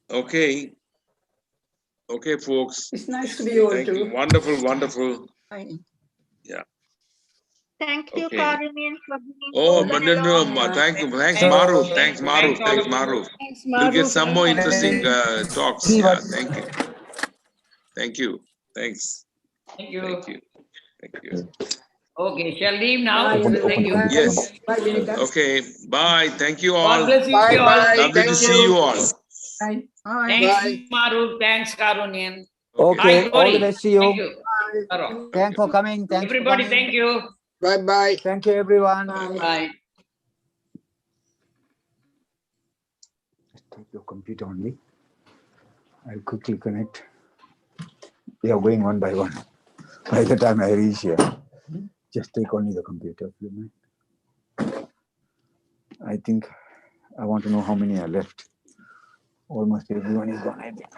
Okay. Okay, folks. It's nice to be old Thank too. you. Wonderful. Yeah. Thank you, Okay. Karunin, for being Oh, open no. Thank you. Thanks, Maru. Thanks, Maru. We'll get some more interesting talks. Yeah. Thank you. Thanks. Thank you. Thank you. Okay, shall leave now. Thank you. Yes. Okay. Bye. Thank you all. God bless you all. Lovely to see you all. Thanks, Maru. Thanks, Karunian. Okay. Hi, All the Glory. best to you. Thank you. Thanks for coming. Thanks Everybody, for coming. thank you. Bye. Thank you, everyone. Bye. Take your computer only. I'll quickly connect. We are going one by one. By the time I reach here, just take only the computer. I think I want to know how many are left. Almost everyone is gone, I think.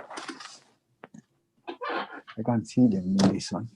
I can't see them in this one.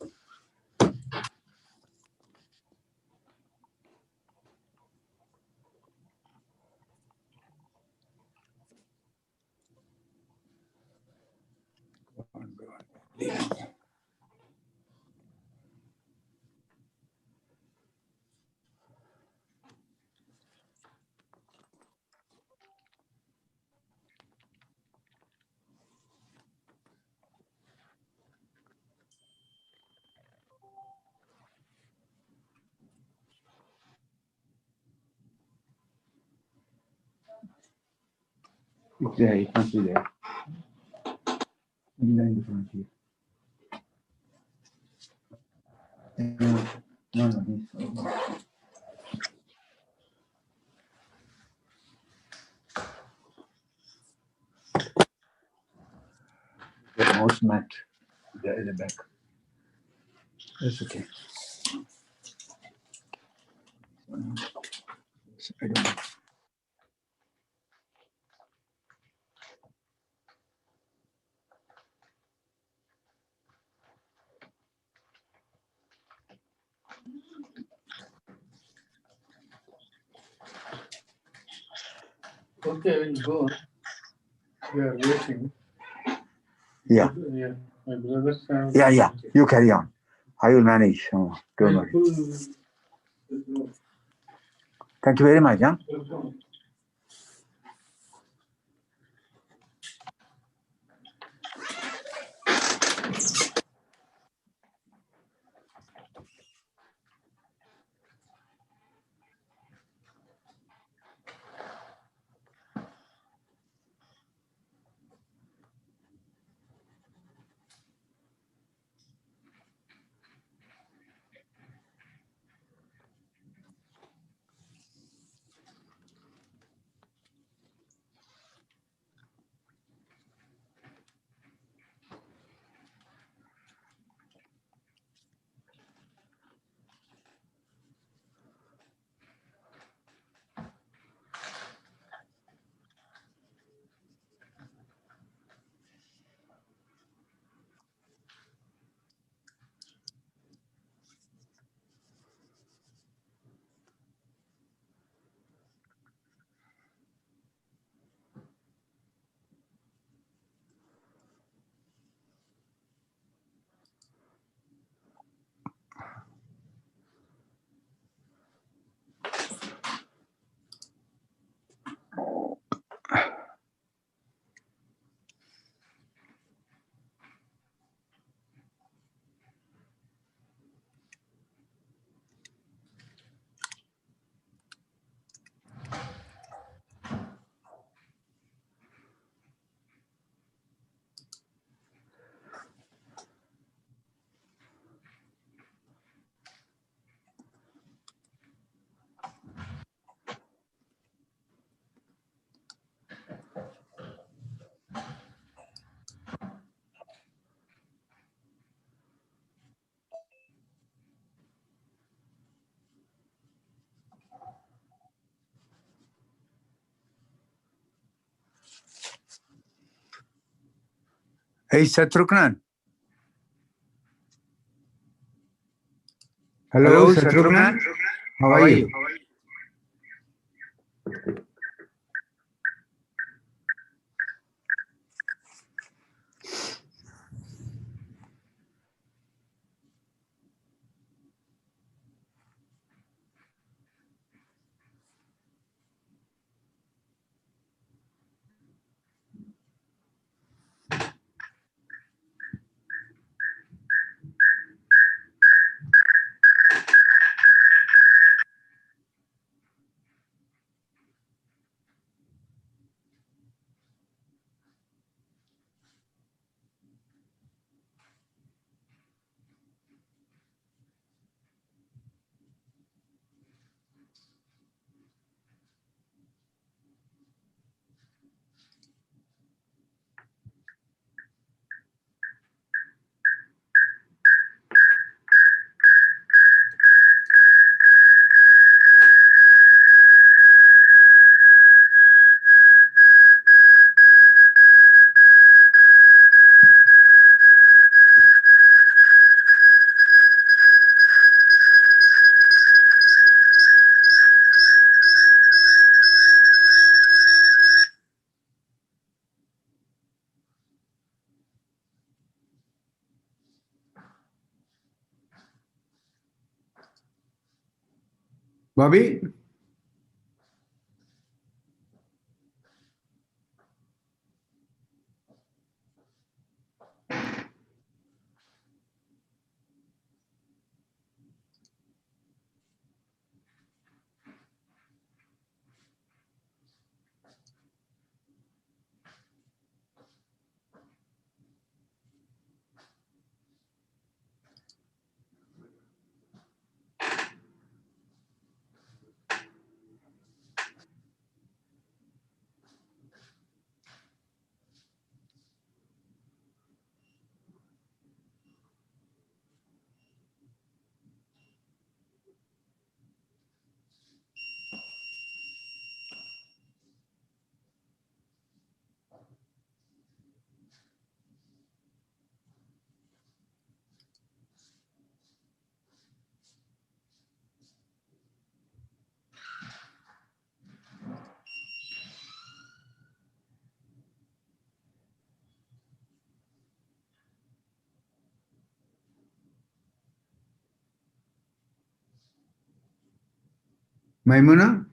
It's there. It must be there. In the front here. No, this. The mouse mat there in the back. That's okay. I don't know. Okay, we'll go. We are waiting. Yeah. Yeah, my brother's family. Yeah. You carry on. I will manage. Oh, don't worry. Thank you very much. Huh? Hey, Shatrugnan. Hello, Shatrugnan. How are you? Bobby? Maimuna?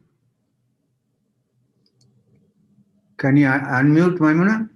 Can you unmute Maimuna?